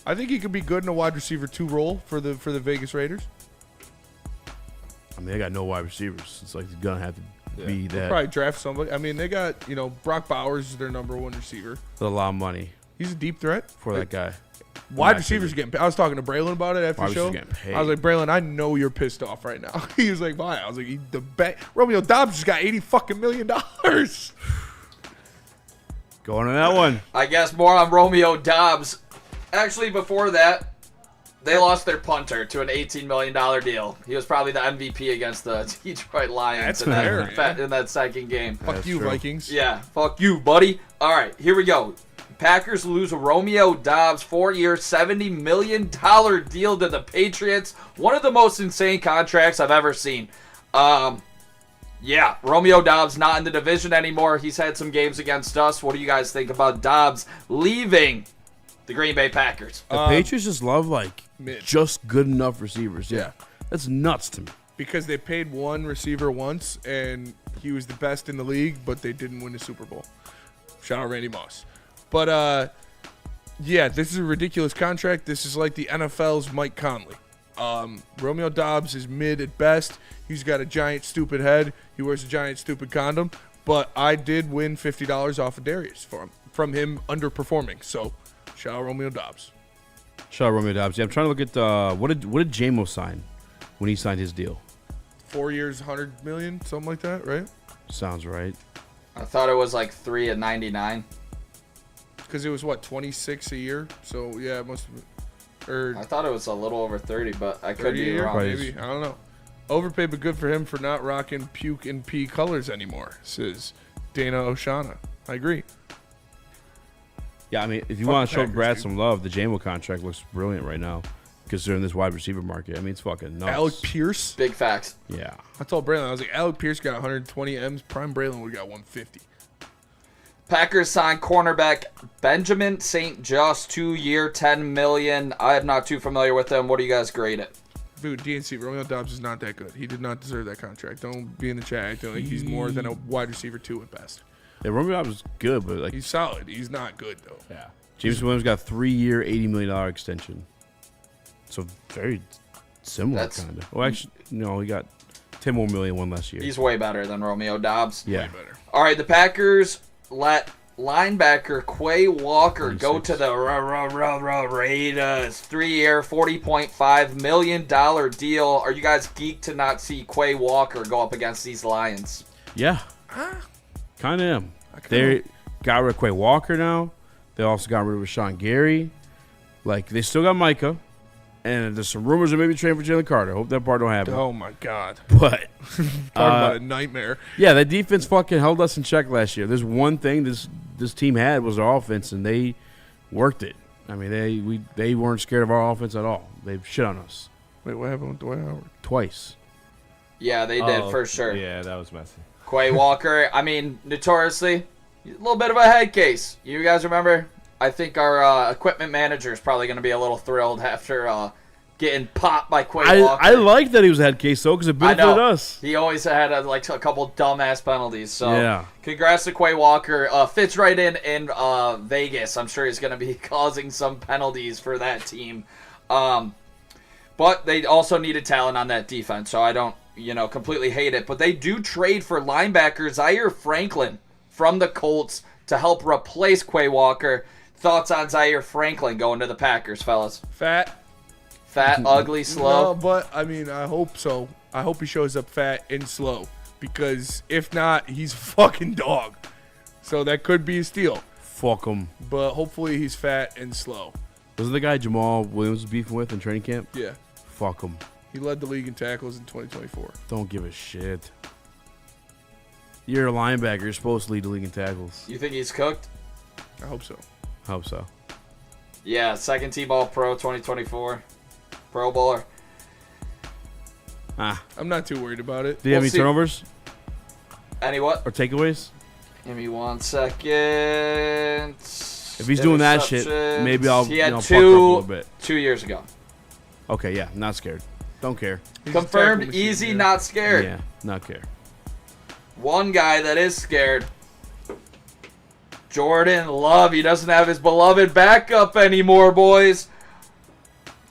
I think he could be good in a wide receiver 2 role for the Vegas Raiders. I mean, they got no wide receivers. It's like they're going to have to be They'll that. probably draft somebody. I mean, they got, Brock Bowers is their number 1 receiver. That's a lot of money He's a deep threat. for that guy. Wide receivers getting paid. I was talking to Braylon about it after the Wide show. receivers getting paid. I was like, Braylon, I know you're pissed off right now. He was like, why? I was like, Romeo Dobbs just got $80 million. Going on that one. I guess more on Romeo Dobbs. Actually, before that, they lost their punter to an $18 million deal. He was probably the MVP against the Detroit Lions in that second game. Fuck you, Vikings. Yeah, fuck you, buddy. All right, here we go. Packers lose Romeo Dobbs, 4-year, $70 million deal to the Patriots. One of the most insane contracts I've ever seen. Yeah, Romeo Dobbs not in the division anymore. He's had some games against us. What do you guys think about Dobbs leaving the Green Bay Packers? The Patriots just love, mid. just good enough receivers. Yeah. That's nuts to me. Because they paid one receiver once, and he was the best in the league, but they didn't win the Super Bowl. Shout out Randy Moss. But, yeah, this is a ridiculous contract. This is like the NFL's Mike Conley. Romeo Dobbs is mid at best. He's got a giant stupid head. He wears a giant stupid condom. But I did win $50 off of Darius from him underperforming. So, shout out Romeo Dobbs. Shout out Romeo Dobbs. Yeah, I'm trying to look at what did J-Mo sign when he signed his deal? 4 years, $100 million, something like that, right? Sounds right. I thought it was like 3 at 99. Because it was, 26 a year? So, yeah, it must have been. I thought it was a little over 30, but I could be wrong. Maybe. I don't know. Overpaid, but good for him for not rocking puke and pee colors anymore, says Dana Oshana. I agree. Yeah, I mean, if you want to show Brad some love, the J-Mo contract looks brilliant right now, considering this wide receiver market. I mean, it's fucking nuts. Alec Pierce? Big facts. Yeah. I told Braylon, I was like, Alec Pierce got 120 M's. Prime Braylon would have got 150. Packers signed cornerback Benjamin St. Just, 2-year, $10 million. I am not too familiar with him. What do you guys grade it? Dude, DNC, Romeo Dobbs is not that good. He did not deserve that contract. Don't be in the chat acting like he's more than a wide receiver 2 at best. Yeah, Romeo Dobbs is good, but he's solid. He's not good though. Yeah. James Williams got 3-year, $80 million extension. So very similar kind of. Well, actually, no, he got $10 more million one last year. He's way better than Romeo Dobbs. Yeah. Way better. All right, the Packers let linebacker Quay Walker go to the Raiders. 3-year, $40.5 million deal. Are you guys geeked to not see Quay Walker go up against these Lions? Yeah. Kind of am. They got rid of Quay Walker now. They also got rid of Rashawn Gary. They still got Micah. And there's some rumors of maybe trading for Jalen Carter. Hope that part don't happen. Oh, my God. But talk about a nightmare. Yeah, that defense fucking held us in check last year. There's one thing this team had was their offense, and they worked it. I mean, they weren't scared of our offense at all. They shit on us. Wait, what happened with Dwight Howard? Twice. Yeah, they did for sure. Yeah, that was messy. Quay Walker, I mean, notoriously, A little bit of a head case. You guys remember? I think our equipment manager is probably going to be a little thrilled after getting popped by Quay Walker. I like that he was a head case, though, because it benefited us. He always had a couple dumbass penalties. So yeah. Congrats to Quay Walker. Fits right in Vegas. I'm sure he's going to be causing some penalties for that team. But they also needed talent on that defense, so I don't completely hate it. But they do trade for linebacker Zaire Franklin from the Colts to help replace Quay Walker. Thoughts on Zaire Franklin going to the Packers, fellas? Fat, ugly, slow? No, but, I mean, I hope so. I hope he shows up fat and slow. Because if not, he's a fucking dog. So that could be a steal. Fuck him. But hopefully he's fat and slow. Wasn't the guy Jamal Williams was beefing with in training camp? Yeah. Fuck him. He led the league in tackles in 2024. Don't give a shit. You're a linebacker. You're supposed to lead the league in tackles. You think he's cooked? I hope so. Hope so. Yeah, second team All-Pro 2024. Pro Bowler. I'm not too worried about it. Do you have any turnovers? Any what? Or takeaways? Give me 1 second. If he's doing that shit, maybe I'll He had pucker up a little bit. 2 years ago. Okay, yeah, not scared. Don't care. Confirmed, easy, not scared. Yeah, not care. One guy that is scared. Jordan Love. He doesn't have his beloved backup anymore, boys.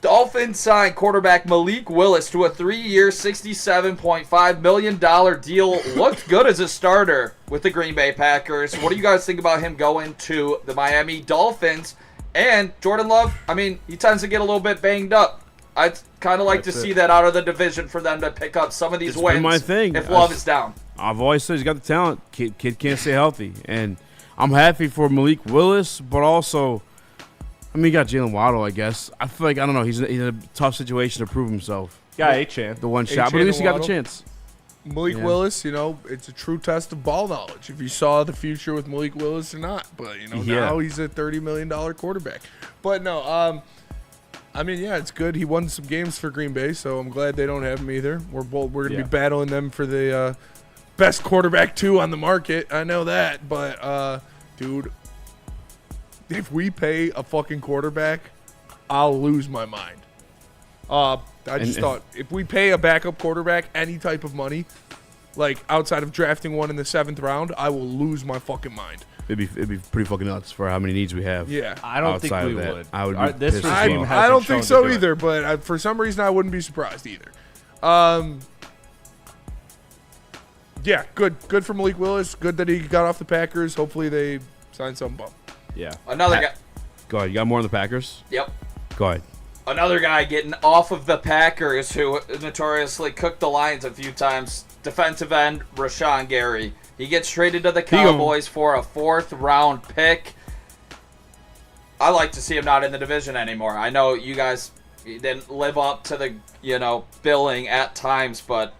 Dolphins signed quarterback Malik Willis to a 3-year, $67.5 million deal. Looked good as a starter with the Green Bay Packers. What do you guys think about him going to the Miami Dolphins? And Jordan Love, I mean, he tends to get a little bit banged up. I'd kind of like to see that out of the division for them to pick up some of these wins. Been my thing. If Love is down. I've always said he's got the talent. Kid can't stay healthy. And I'm happy for Malik Willis, but also, I mean, you got Jalen Waddle, I guess. I feel like, I don't know, he's in a tough situation to prove himself. Got a chance. The one shot, but at least he got the chance. Malik Willis, it's a true test of ball knowledge. If you saw the future with Malik Willis or not. But, now he's a $30 million quarterback. But, no, I mean, yeah, it's good. He won some games for Green Bay, so I'm glad they don't have him either. We're going to be battling them for the best quarterback 2 on the market. I know that. But, dude, if we pay a fucking quarterback, I'll lose my mind. I just thought if we pay a backup quarterback any type of money, like outside of drafting one in the 7th round, I will lose my fucking mind. It'd be pretty fucking nuts for how many needs we have. Yeah. I don't think we would. I would be pissed as well. I don't think so either, but for some reason I wouldn't be surprised either. Yeah, good for Malik Willis. Good that he got off the Packers. Hopefully they sign some bum. Yeah. Another guy. Go ahead. You got more on the Packers? Yep. Go ahead. Another guy getting off of the Packers who notoriously cooked the Lions a few times. Defensive end Rashawn Gary. He gets traded to the Cowboys for a 4th-round pick. I like to see him not in the division anymore. I know you guys didn't live up to the, billing at times, but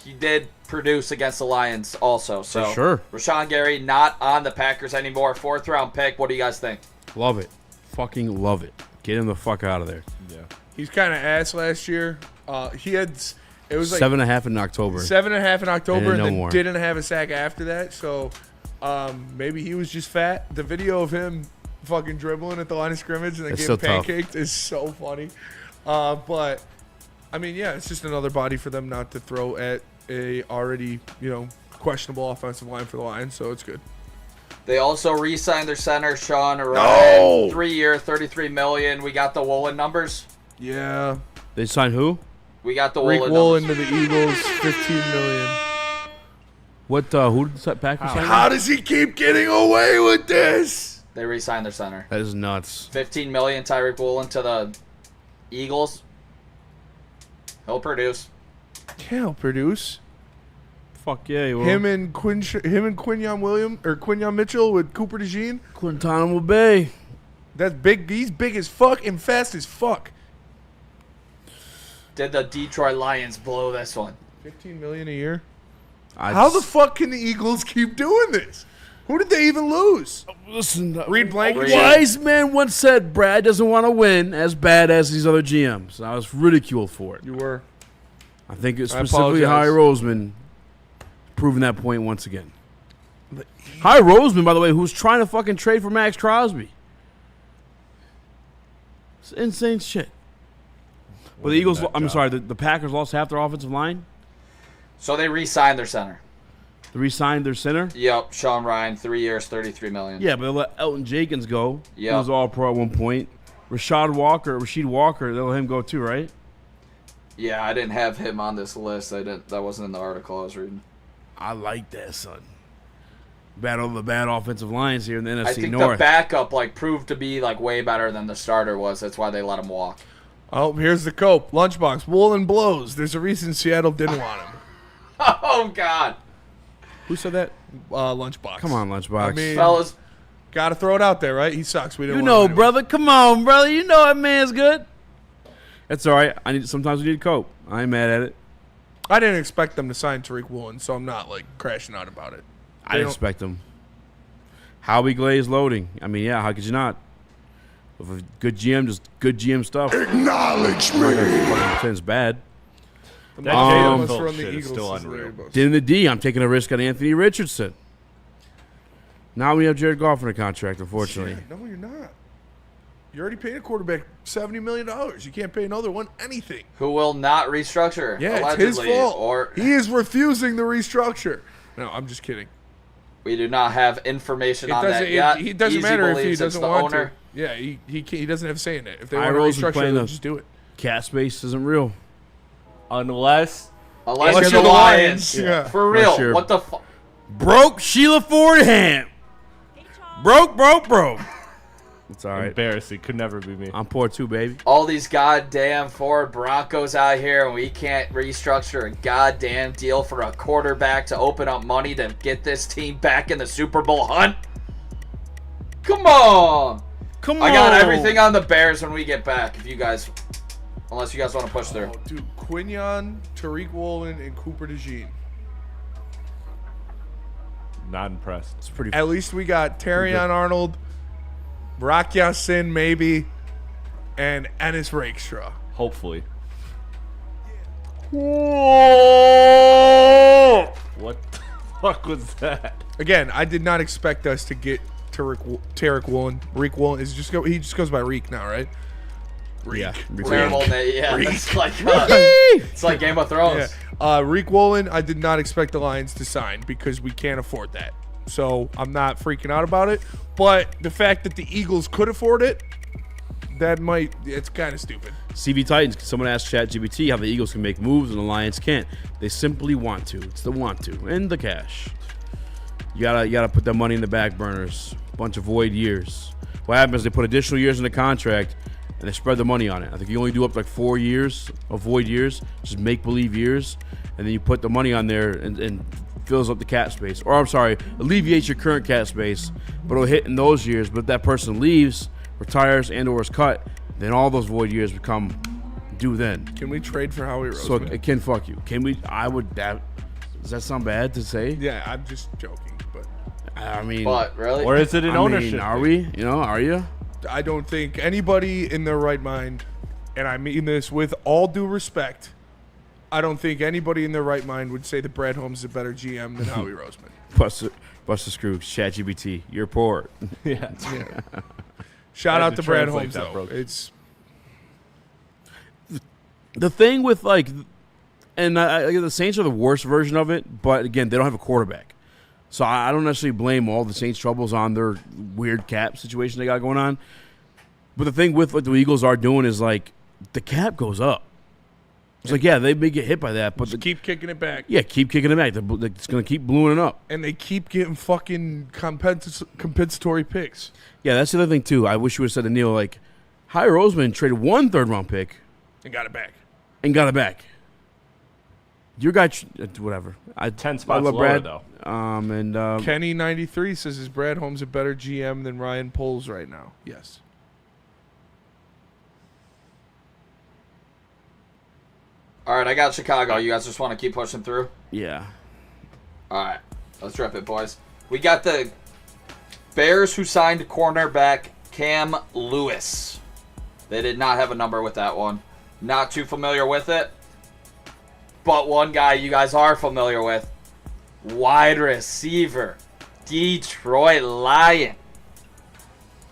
he did produce against the Lions also. So for sure. Rashawn Gary not on the Packers anymore. 4th-round pick. What do you guys think? Love it. Fucking love it. Get him the fuck out of there. Yeah. He's kind of ass last year. It was like 7.5 in October. 7.5 in October, and then more. didn't have a sack after that. So maybe he was just fat. The video of him fucking dribbling at the line of scrimmage and then getting pancaked is so funny. But I mean, yeah, it's just another body for them not to throw at a already questionable offensive line for the Lions. So it's good. They also re-signed their center Sean Ryan, 3-year, $33 million. We got the Woolen numbers. Yeah. They signed who? We got the Rick Woolen Woolen numbers. to the Eagles, $15 million. What? Who did the Packers sign? How does he keep getting away with this? They re-signed their center. That is nuts. $15 million, Tyreek Woolen to the Eagles. He'll produce. Yeah, he'll produce. Fuck yeah, he will. Him and Quinyon Mitchell with Cooper DeJean. Guantanamo Bay. That's big. He's big as fuck and fast as fuck. Did the Detroit Lions blow this one? $15 million a year. How the fuck can the Eagles keep doing this? Who did they even lose? Listen, Reed Blankenship. Wise man once said Brad doesn't want to win as bad as these other GMs. I was ridiculed for it. You were. I think it's specifically apologize. Howie Roseman proving that point once again. Hi Roseman, by the way, who's trying to fucking trade for Max Crosby. It's insane shit. But the Eagles, the Packers lost half their offensive line. So they re-signed their center. They re-signed their center? Yep, Sean Ryan, 3 years, $33 million. Yeah, but they let Elton Jenkins go. Yep. He was all pro at one point. Rasheed Walker, they let him go too, right? Yeah, I didn't have him on this list. That wasn't in the article I was reading. I like that, son. Battle of the bad offensive lines here in the NFC North. I think the backup proved to be way better than the starter was. That's why they let him walk. Oh, here's the cope. Lunchbox. Woolen blows. There's a reason Seattle didn't want him. Oh, God. Who said that? Lunchbox. Come on, Lunchbox. I mean, fellas. Got to throw it out there, right? He sucks. We didn't You want know, him anyway. brother. Come on, brother. You know that man's good. That's all right. Sometimes we need to cope. I ain't mad at it. I didn't expect them to sign Tariq Woolen, so I'm not crashing out about it. I didn't expect them. Howie Glaze loading. I mean, yeah, how could you not? With a good GM, just good GM stuff. Acknowledge me. It's bad. That Jalen Jalen run the shit is Eagles still is unreal. In the D, I'm taking a risk on Anthony Richardson. Now we have Jared Goff in a contract, unfortunately. No, you're not. You already paid a quarterback $70 million. You can't pay another one anything. Who will not restructure? Yeah, allegedly, it's his fault. Or He is refusing the restructure. No, I'm just kidding. we do not have information on that yet. It doesn't Easy matter if he believes it's doesn't the want owner. to. Yeah, he doesn't have a say in it. If they I want to Rose is restructure, playing they'll the- just do it. Cat space isn't real. Unless Unless you're the Lions. Yeah. For Unless real. you're- What the fuck? Broke Sheila Fordham. Broke. It's all right. embarrassing, could never be me. I'm poor too, baby. All these goddamn Ford Broncos out here, and we can't restructure a goddamn deal for a quarterback to open up money to get this team back in the Super Bowl hunt? Come on. I got everything on the Bears when we get back. If you guys, unless you guys want to push through. Oh, dude, Quinion, Tariq Woolen, and Cooper DeJean. Not impressed. It's pretty. At least we got Terrion Arnold, Brock Yassin maybe, and Ennis Rakestraw. Hopefully. Whoa! What the fuck was that? Again, I did not expect us to get Tariq Woolen. Reek Woolen is he just goes by Reek now, right? Reek. Yeah. Terrible name. Yeah, Reek. it's like Game of Thrones. Yeah. Reek Woolen, I did not expect the Lions to sign because we can't afford that. So I'm not freaking out about it. But the fact that the Eagles could afford it, it's kind of stupid. CV Titans. Someone asked ChatGPT how the Eagles can make moves and the Lions can't. They simply want to. It's the want to and the cash. You gotta put that money in the back burners. Bunch of void years. What happens? They put additional years in the contract and they spread the money on it. I think you only do up to 4 years of void years, just make believe years, and then you put the money on there and fills up the cap space. Or I'm sorry, alleviates your current cap space, but it'll hit in those years. But if that person leaves, retires, and or is cut, then all those void years become due then. Can we trade for Howie Roseman? So it can fuck you. Can we? Does that sound bad to say? Yeah, I'm just joking, but I mean, But really, Or is it an ownership? Are we? Are you? I don't think anybody in their right mind, and I mean this with all due respect, I don't think anybody in their right mind would say that Brad Holmes is a better GM than Howie Roseman. Buster Scrooge, ChatGPT, you're poor. Yeah. Shout out to Brad translate Holmes, that, though. bro. It's The thing with and the Saints are the worst version of it, but again, they don't have a quarterback. So I don't necessarily blame all the Saints' troubles on their weird cap situation they got going on. But the thing with what the Eagles are doing is the cap goes up. It's they may get hit by that, but just keep kicking it back. Yeah, keep kicking it back. It's going to keep ballooning up. And they keep getting fucking compensatory picks. Yeah, that's the other thing, too. I wish you would have said to Neil, Howie Roseman traded 1 third-round pick. And got it back. Your guy, whatever. 10 spots love lower, Brad. though. Kenny93 says, is Brad Holmes a better GM than Ryan Poles right now? Yes. all right, I got Chicago. You guys just want to keep pushing through? Yeah. All right, let's rip it, boys. We got the Bears who signed cornerback Cam Lewis. They did not have a number with that one. Not too familiar with it. But one guy you guys are familiar with, wide receiver Detroit Lion.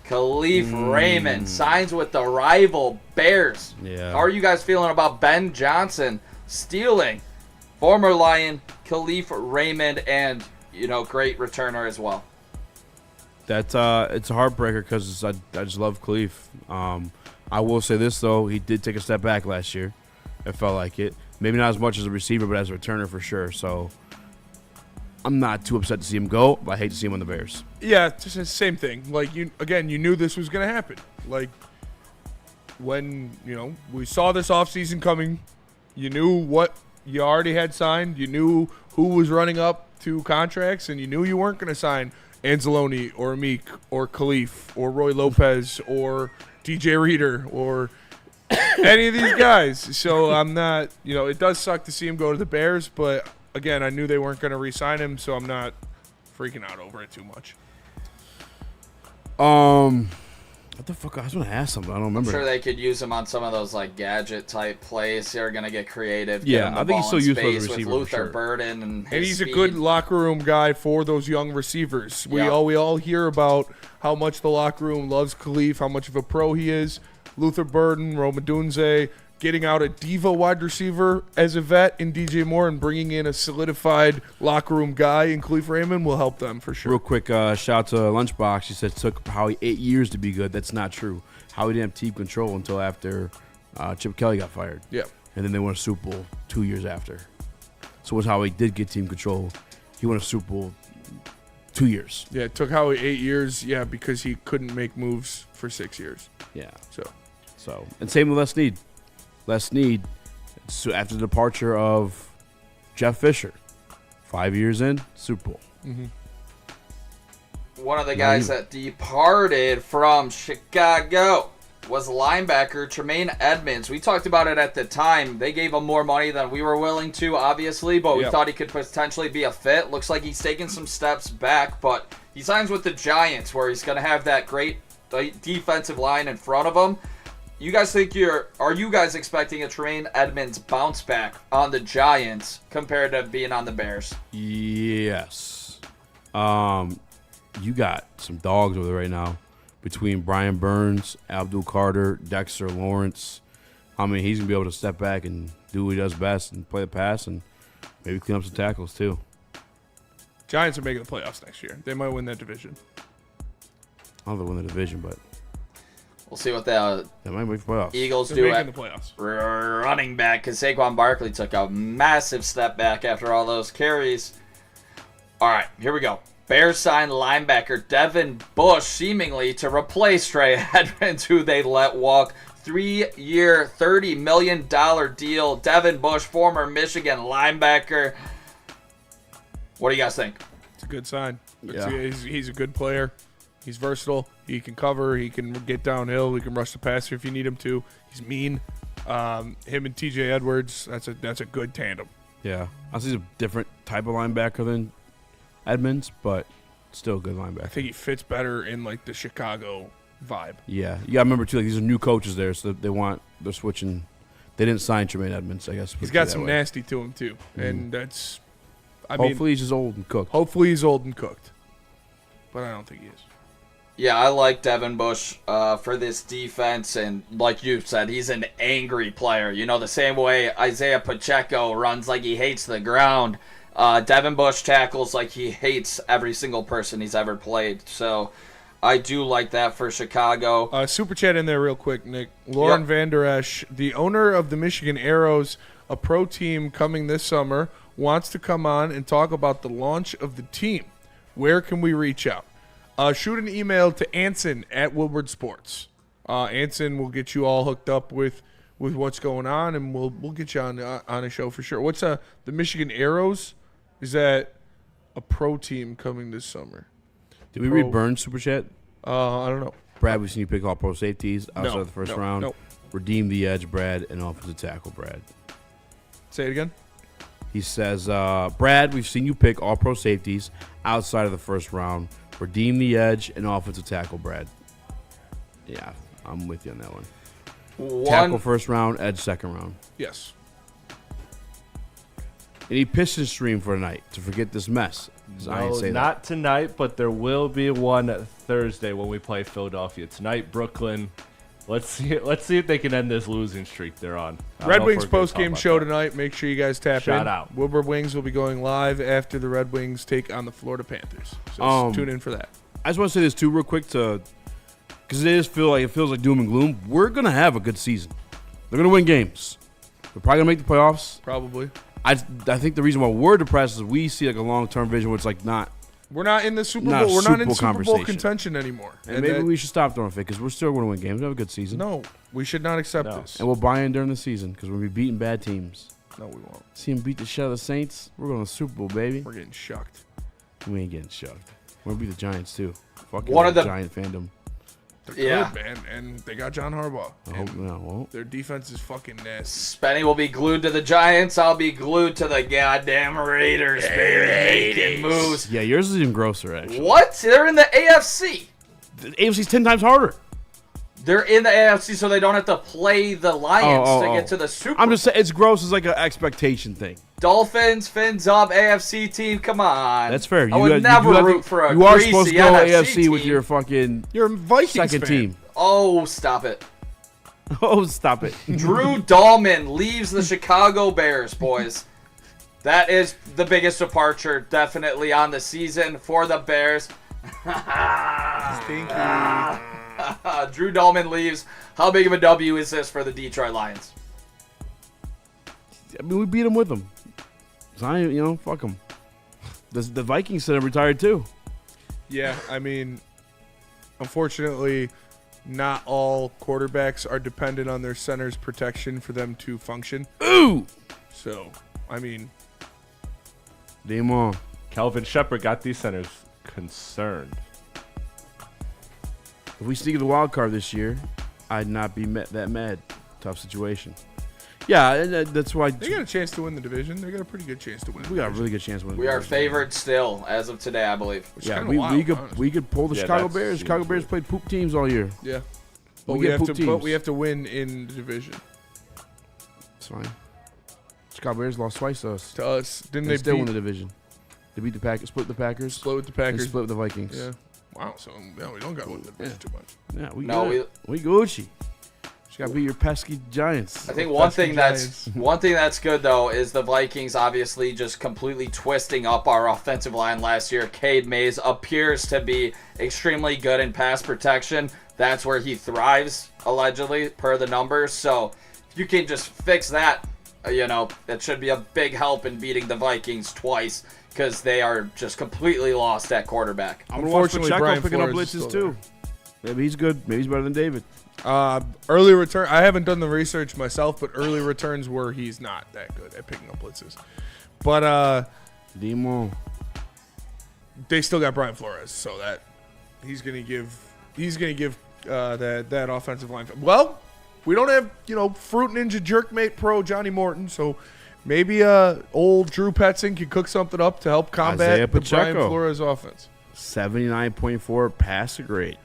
Khalif Raymond signs with the rival Bears. Yeah. How are you guys feeling about Ben Johnson stealing former Lion Khalif Raymond and, great returner as well? That's it's a heartbreaker because I just love Khalif. I will say this, though. He did take a step back last year. It felt like it. Maybe not as much as a receiver, but as a returner for sure. So I'm not too upset to see him go, but I hate to see him on the Bears. Yeah, it's just the same thing. Like, you knew this was going to happen. Like, when, we saw this offseason coming, you knew what you already had signed. You knew who was running up to contracts, and you knew you weren't going to sign Anzalone or Meek or Khalif or Roy Lopez or DJ Reader or any of these guys. So I'm not, it does suck to see him go to the Bears, but again, I knew they weren't going to re-sign him, so I'm not freaking out over it too much. What the fuck? I was going to ask something. I don't remember. I'm sure they could use him on some of those gadget type plays. They're going to get creative. Yeah, I think he's still useful as a receiver with Luther for sure. Burden and he's speed. a good locker room guy for those young receivers. We Yeah. all hear about how much the locker room loves Khalif, how much of a pro he is. Luther Burden, Rome Odunze, getting out a diva wide receiver as a vet in DJ Moore and bringing in a solidified locker room guy in Khalif Raymond will help them for sure. Real quick, shout out to Lunchbox. He said it took Howie 8 years to be good. That's not true. Howie didn't have team control until after Chip Kelly got fired. Yeah. And then they won a Super Bowl 2 years after. So was Howie did get team control. He won a Super Bowl 2 years. Yeah, it took Howie 8 years, because he couldn't make moves for 6 years. Yeah. So and same with Les Snead. Les Snead, so after the departure of Jeff Fisher, 5 years in, Super Bowl. Mm-hmm. One of the guys that departed from Chicago was linebacker Tremaine Edmonds. We talked about it at the time. They gave him more money than we were willing to, obviously, but we thought he could potentially be a fit. Looks like he's taken some steps back, but he signs with the Giants, where he's going to have that great defensive line in front of him. You guys are you guys expecting a Tremaine Edmonds bounce back on the Giants compared to being on the Bears? Yes. You got some dogs over there right now between Brian Burns, Abdul Carter, Dexter Lawrence. I mean, he's going to be able to step back and do what he does best and play the pass and maybe clean up some tackles too. Giants are making the playoffs next year. They might win that division. I don't know if they win the division, but we'll see what the might make the playoffs. Eagles They're do making at the playoffs. running back, because Saquon Barkley took a massive step back after all those carries. All right, here we go. Bears signed linebacker Devin Bush seemingly to replace Trey Edmonds, who they let walk. 3-year, $30 million deal. Devin Bush, former Michigan linebacker. What do you guys think? It's a good sign. Yeah. He's a good player. He's versatile. He can cover. He can get downhill. He can rush the passer if you need him to. He's mean. Him and TJ Edwards, that's a good tandem. Yeah. I see he's a different type of linebacker than Edmonds, but still a good linebacker. I think he fits better in like the Chicago vibe. Yeah. You got to remember, too, like, these are new coaches there, so they're switching. They didn't sign Tremaine Edmonds, I guess. He's got some nasty to him, too. And that's, hopefully he's just old and cooked. Hopefully he's old and cooked. But I don't think he is. Yeah, I like Devin Bush for this defense, and like you said, he's an angry player. You know, the same way Isaiah Pachecho runs like he hates the ground. Devin Bush tackles like he hates every single person he's ever played. So I do like that for Chicago. Super chat in there real quick, Nick. Lauren Van Der Esch, the owner of the Michigan Arrows, a pro team coming this summer, wants to come on and talk about the launch of the team. Where can we reach out? Shoot an email to Anson at Woodward Sports. Anson will get you all hooked up with what's going on, and we'll get you on a show for sure. What's the Michigan Arrows? Is that a pro team coming this summer? Did we read Burns' super chat? I don't know. Brad, we've seen you pick all pro safeties outside of the first round. No. Redeem the edge, Brad, and offensive tackle, Brad. Say it again. He says, Brad, we've seen you pick all pro safeties outside of the first round. Redeem the edge and offensive tackle, Brad. Yeah, I'm with you on that one. Tackle first round, edge second round. Yes. Any Piston stream for tonight to forget this mess. No, not tonight, but there will be one Thursday when we play Philadelphia. Tonight, Brooklyn. Let's see if they can end this losing streak they're on. Red Wings post-game show tonight. Make sure you guys tap in. Shout out. Woodward Wings will be going live after the Red Wings take on the Florida Panthers. So tune in for that. I just want to say this too real quick because it feels like doom and gloom. We're going to have a good season. They're going to win games. They're probably going to make the playoffs. Probably. I think the reason why we're depressed is we see like a long-term vision where it's like not. We're not in the Super Bowl. We're not in Super Bowl contention anymore. And maybe we should stop throwing fit because we're still going to win games. We have a good season. No, we should not accept this. And we'll buy in during the season because we'll be beating bad teams. No, we won't. See them beat the shit out of the Saints. We're going to the Super Bowl, baby. We're getting shucked. We ain't getting shucked. We're going to beat the Giants, too. Fuck One of the Giant fandom. They're good, man, and they got John Harbaugh. Well, their defense is fucking nasty. Spenny will be glued to the Giants. I'll be glued to the goddamn Raiders, baby. Making moves. Yeah, yours is even grosser, actually. What? They're in the AFC. The AFC's 10 times harder. They're in the AFC, so they don't have to play the Lions to get to the Super Bowl. I'm just saying, it's gross. It's like an expectation thing. Dolphins, fins up, AFC team. Come on. That's fair. I would never root for a You are greasy supposed to go NFC AFC with team. your fucking Vikings second fan. team. Oh, stop it. Oh, stop it. Drew Dahlman leaves the Chicago Bears, boys. That is the biggest departure definitely on the season for the Bears. Drew Dahlman leaves. How big of a W is this for the Detroit Lions? I mean, we beat them with them. So fuck them. The Vikings said retired too. Yeah, I mean, unfortunately, not all quarterbacks are dependent on their center's protection for them to function. Ooh! So, I mean, Damon. Calvin Shepard got these centers concerned. If we sneak the wild card this year, I'd not be that mad. Tough situation. Yeah, and that's why they got a chance to win the division. They got a pretty good chance to win. We got a really good chance to win. We are favored still as of today, I believe. Yeah, we could pull the Chicago Bears. Chicago Bears played poop teams all year. Yeah, but we have to win in the division. It's fine. Chicago Bears lost twice to us. To us, didn't they still win the division? They beat the Packers, split the Packers, split with the Packers, and split with the Vikings. Yeah. Wow. So we don't got to win the division too much. Yeah, we Gucci. Just got to beat your pesky Giants. I think one thing that's good though is the Vikings obviously just completely twisting up our offensive line last year. Cade Mays appears to be extremely good in pass protection. That's where he thrives, allegedly, per the numbers. So if you can just fix that, that should be a big help in beating the Vikings twice because they are just completely lost at quarterback. I'm going to watch Pacheco picking up blitzes too. Maybe he's good. Maybe he's better than David. Early return. I haven't done the research myself, but early returns where he's not that good at picking up blitzes. But Demo. They still got Brian Flores, so that he's gonna give that offensive line. Well, we don't have Fruit Ninja Jerkmate Pro Johnny Morton, so maybe old Drew Petzing can cook something up to help combat the Brian Flores offense. 79.4 passer grade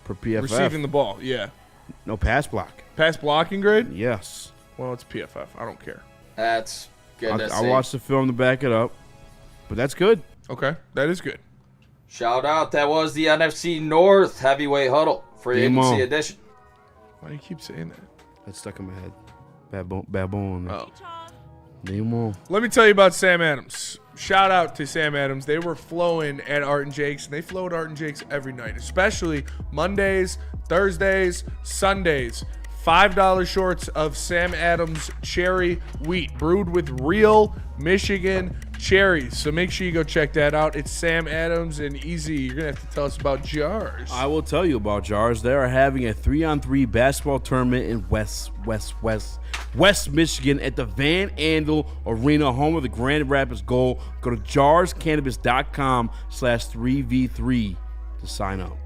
per PFF. Receiving the ball, yeah. No pass block. Pass blocking grade? Yes. Well, it's PFF. I don't care. That's good to see. I'll watch the film to back it up, but that's good. Okay, that is good. Shout out. That was the NFC North Heavyweight Huddle Free Agency Edition. Why do you keep saying that? That's stuck in my head. Baboon. Oh. Nemo. Let me tell you about Sam Adams. Shout out to Sam Adams. They were flowing at Art and Jake's, and they flow at Art and Jake's every night, especially Mondays, Thursdays, Sundays. $5 shorts of Sam Adams cherry wheat brewed with real Michigan cherries. So make sure you go check that out. It's Sam Adams and Easy. You're going to have to tell us about Jars. I will tell you about Jars. They are having a 3-on-3 basketball tournament in West Michigan at the Van Andel Arena, home of the Grand Rapids Gold. Go to jarscannabis.com/3v3 to sign up.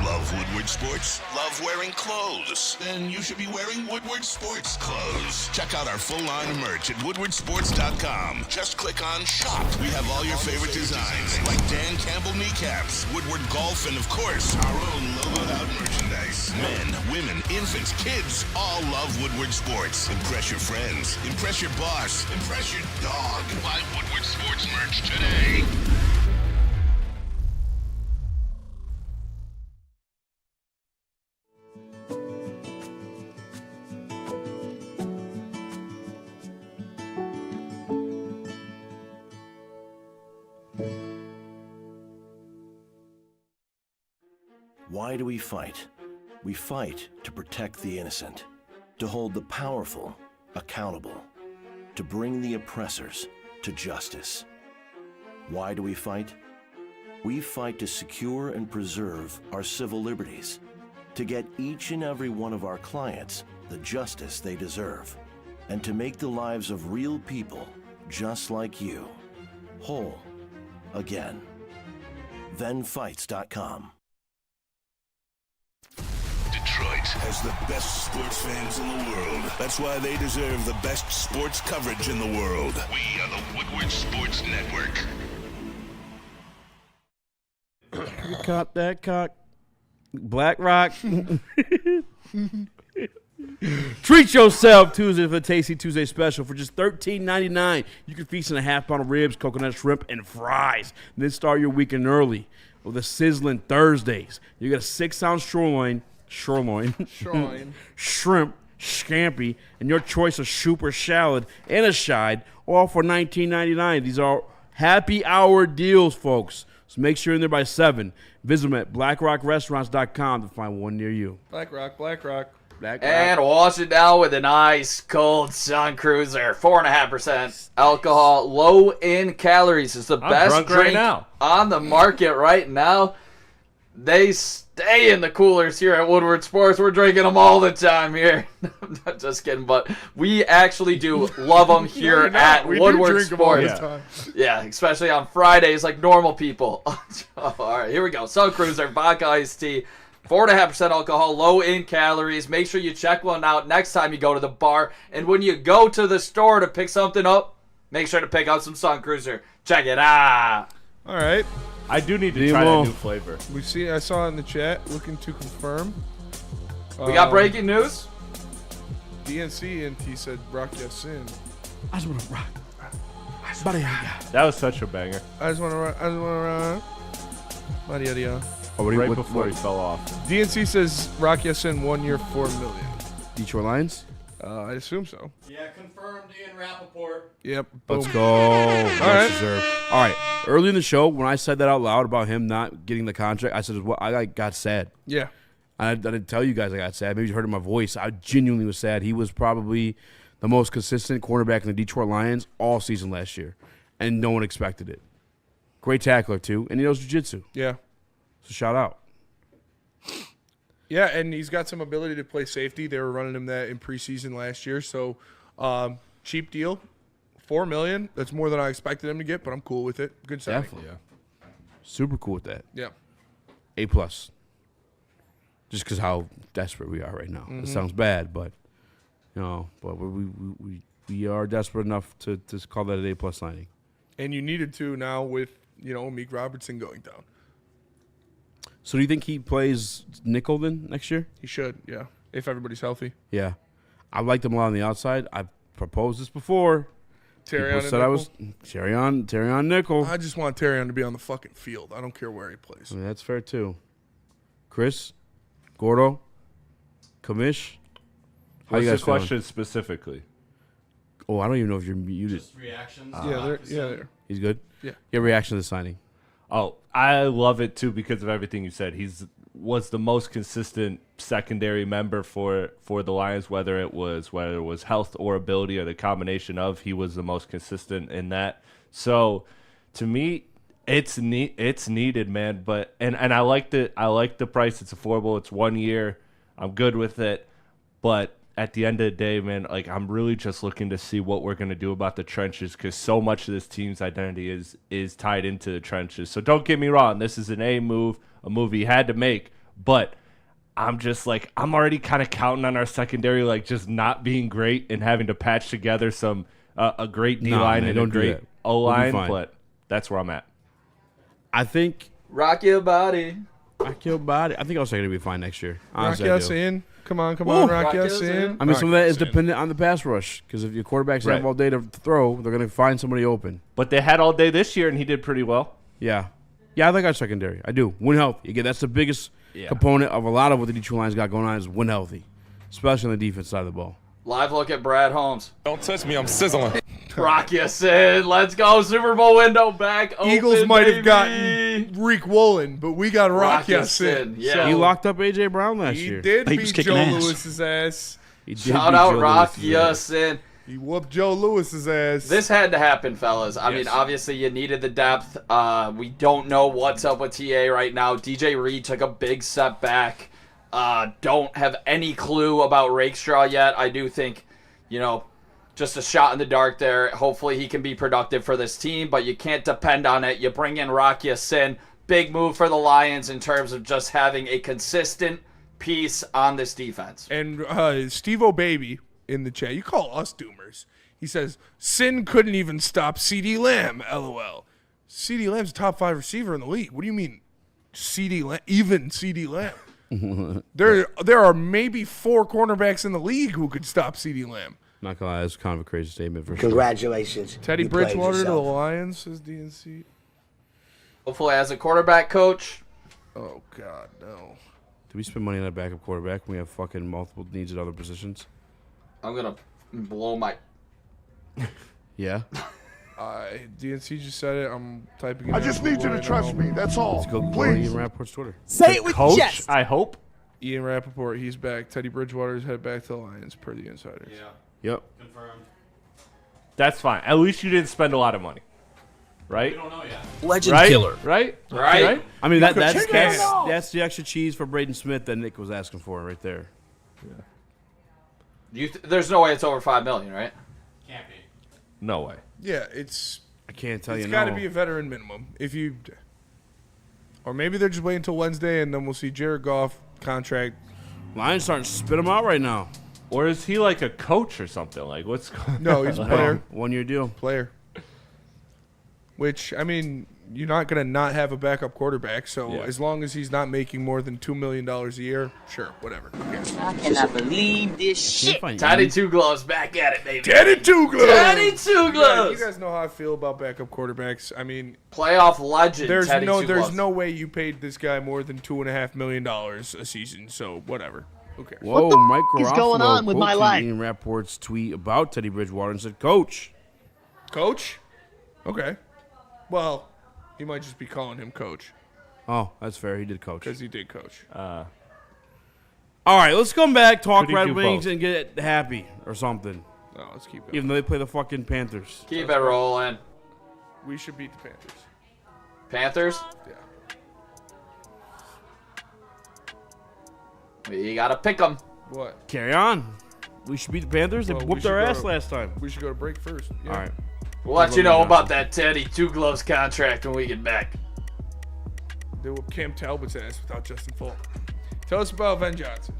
Love Woodward Sports? Love wearing clothes? Then you should be wearing Woodward Sports clothes. Check out our full line of merch at woodwardsports.com. Just click on shop. We have all your favorite designs, like Dan Campbell kneecaps, Woodward golf, and of course, our own logoed out merchandise. Men, women, infants, kids all love Woodward Sports. Impress your friends. Impress your boss. Impress your dog. Buy Woodward Sports merch today. Why do we fight? We fight to protect the innocent, to hold the powerful accountable, to bring the oppressors to justice. Why do we fight? We fight to secure and preserve our civil liberties, to get each and every one of our clients the justice they deserve, and to make the lives of real people just like you whole again. ThenFights.com. Detroit has the best sports fans in the world. That's why they deserve the best sports coverage in the world. We are the Woodward Sports Network. You caught that cock. Black Rock. Treat yourself Tuesday for a Tasty Tuesday special. For just $13.99, you can feast on a half-pound of ribs, coconut shrimp, and fries. And then start your weekend early with a sizzling Thursdays. You get a 6-ounce shrimp, scampi, and your choice of soup or salad and a side, all for $19.99. These are happy hour deals, folks. So make sure you're in there by 7. Visit them at blackrockrestaurants.com to find one near you. Black Rock, Black Rock. Black Rock. And wash it down with an ice cold Sun Cruiser. 4.5% alcohol, low in calories. It's the best drink now on the market right now. They stay in the coolers here at Woodward Sports. We're drinking them all the time here. I'm not just kidding, but we actually do love them here at Woodward Sports. Yeah, especially on Fridays like normal people. All right, here we go. Sun Cruiser, vodka iced tea. 4.5% alcohol, low in calories. Make sure you check one out next time you go to the bar. And when you go to the store to pick something up, make sure to pick out some Sun Cruiser. Check it out. All right. I do need to try that new flavor. I saw in the chat, looking to confirm. We got breaking news. DNC and T said Rock Yassin. I just want to rock. That was such a banger. I just want to rock. I just want to rock. Right before he fell off. DNC says Rock Yassin 1 year, $4 million. Detroit Lions? I assume so. Yeah, confirmed in Rappaport. Yep. Let's Boom. go. All right. All right. Early in the show, when I said that out loud about him not getting the contract, I said, "Well, I got sad." Yeah. I didn't tell you guys I got sad. Maybe you heard it in my voice. I genuinely was sad. He was probably the most consistent cornerback in the Detroit Lions all season last year, and no one expected it. Great tackler, too, and he knows jiu-jitsu. Yeah. So shout out. Yeah, and he's got some ability to play safety. They were running him that in preseason last year. So, cheap deal, $4 million. That's more than I expected him to get, but I'm cool with it. Good signing. Definitely. Yeah. Super cool with that. Yeah. A+. Just because how desperate we are right now. Mm-hmm. It sounds bad, but but we are desperate enough to call that an A+ signing. And you needed to now with Meek Robertson going down. So do you think he plays nickel then next year? He should, yeah, if everybody's healthy. Yeah. I liked him a lot on the outside. I've proposed this before. Terrion said I was Terrion nickel. I just want Terrion to be on the fucking field. I don't care where he plays. I mean, that's fair too. Chris, Gordo, Kamish. How What's you guys the question specifically? Oh, I don't even know if you're muted. Just reactions. They're. He's good? Yeah. Your reaction to the signing? Oh, I love it too because of everything you said. Was the most consistent secondary member for the Lions, whether it was health or ability or the combination of. He was the most consistent in that. So, to me, it's needed, man. But and I like the price. It's affordable. It's 1 year. I'm good with it. But at the end of the day, man, like I'm really just looking to see what we're gonna do about the trenches because so much of this team's identity is tied into the trenches. So don't get me wrong, this is an A move he had to make, but I'm just like, I'm already kind of counting on our secondary, like just not being great and having to patch together some a great D-line and a great O-line, but that's where I'm at. I think rock your body. Rock your body. I think our secondary will be fine next year. Honestly, rock us in. Come on, rock us in. I mean, some of that is dependent on the pass rush because if your quarterbacks have all day to throw, they're going to find somebody open. But they had all day this year, and he did pretty well. Yeah. Yeah, I like our secondary. I do. Win healthy. Again, that's the biggest component of a lot of what the Detroit Lions got going on is win healthy, especially on the defense side of the ball. Live look at Brad Holmes. Don't touch me. I'm sizzling. Rock us in. Let's go. Super Bowl window back open, Eagles might baby. have gotten Reek Woolen, but we got Rock us in. Yeah. So he locked up A.J. Brown last year. He did beat Joe Lewis's ass. Shout out Rock us in. He whooped Joe Lewis's ass. This had to happen, fellas. I mean, obviously you needed the depth. We don't know what's up with TA right now. DJ Reed took a big step back. Don't have any clue about Rakestraw yet. I do think, just a shot in the dark there. Hopefully he can be productive for this team, but you can't depend on it. You bring in Rocky Sin. Big move for the Lions in terms of just having a consistent piece on this defense. And Steve O'Baby in the chat, you call us doomers. He says, Sin couldn't even stop CeeDee Lamb, LOL. CeeDee Lamb's a top 5 receiver in the league. What do you mean CeeDee Lamb? Even CeeDee Lamb. There are maybe 4 cornerbacks in the league who could stop CeeDee Lamb. Not gonna lie, that's kind of a crazy statement for Congratulations. Teddy You played Bridgewater to the yourself. Lions, says DNC. Hopefully as a quarterback coach. Oh, God, no. Do we spend money on a backup quarterback when we have fucking multiple needs at other positions? I'm going to blow my... Yeah. DNC just said it. I'm typing it I just need you to trust me. That's all. Let's go Please. Ian Rappaport's Twitter. Say it with Coach, chest. I hope. Ian Rappaport, he's back. Teddy Bridgewater's headed back to the Lions, per the insiders. Yeah. Yep. Confirmed. That's fine. At least you didn't spend a lot of money. Right? We don't know yet. Legend right? killer. Right? Right. I mean, that's the extra cheese for Braden Smith that Nick was asking for right there. There's no way it's over $5 million, right? Can't be. No way. Yeah, it's... I can't tell you It's no. got to be a veteran minimum. Or maybe they're just waiting until Wednesday, and then we'll see Jared Goff contract. Lions starting to spit him out right now. Or is he like a coach or something? Like, what's going on? No, he's a player. 1-year deal. Player. Which, I mean, you're not going to not have a backup quarterback, so as long as he's not making more than $2 million a year, sure, whatever. I cannot believe this shit. Teddy Two Gloves back at it, baby. Teddy Two Gloves. Teddy Two Gloves. You guys know how I feel about backup quarterbacks. I mean, playoff legend. There's Teddy Two there's Gloves. no way you paid this guy more than $2.5 million a season. So whatever. Okay. Whoa, Mike is Garofalo going on with my quoted life? Ian Rappaport's tweet about Teddy Bridgewater and said, "Coach." Coach? Okay. Well, he might just be calling him coach. Oh, that's fair. He did coach. Because he did coach. All right, let's come back, talk Could he Red do Wings, both? and get happy or something. No, let's keep going. Even though they play the fucking Panthers. Keep it rolling. We should beat the Panthers. Panthers? Yeah. You got to pick them. What? Carry on. We should beat the Panthers. They Well, we whooped should our go ass to- last time. We should go to break first. Yeah. All right. We'll let you know about that Teddy Two Gloves contract when we get back. They whooped Cam Talbot's ass without Justin Falk. Tell us about Ven Johnson.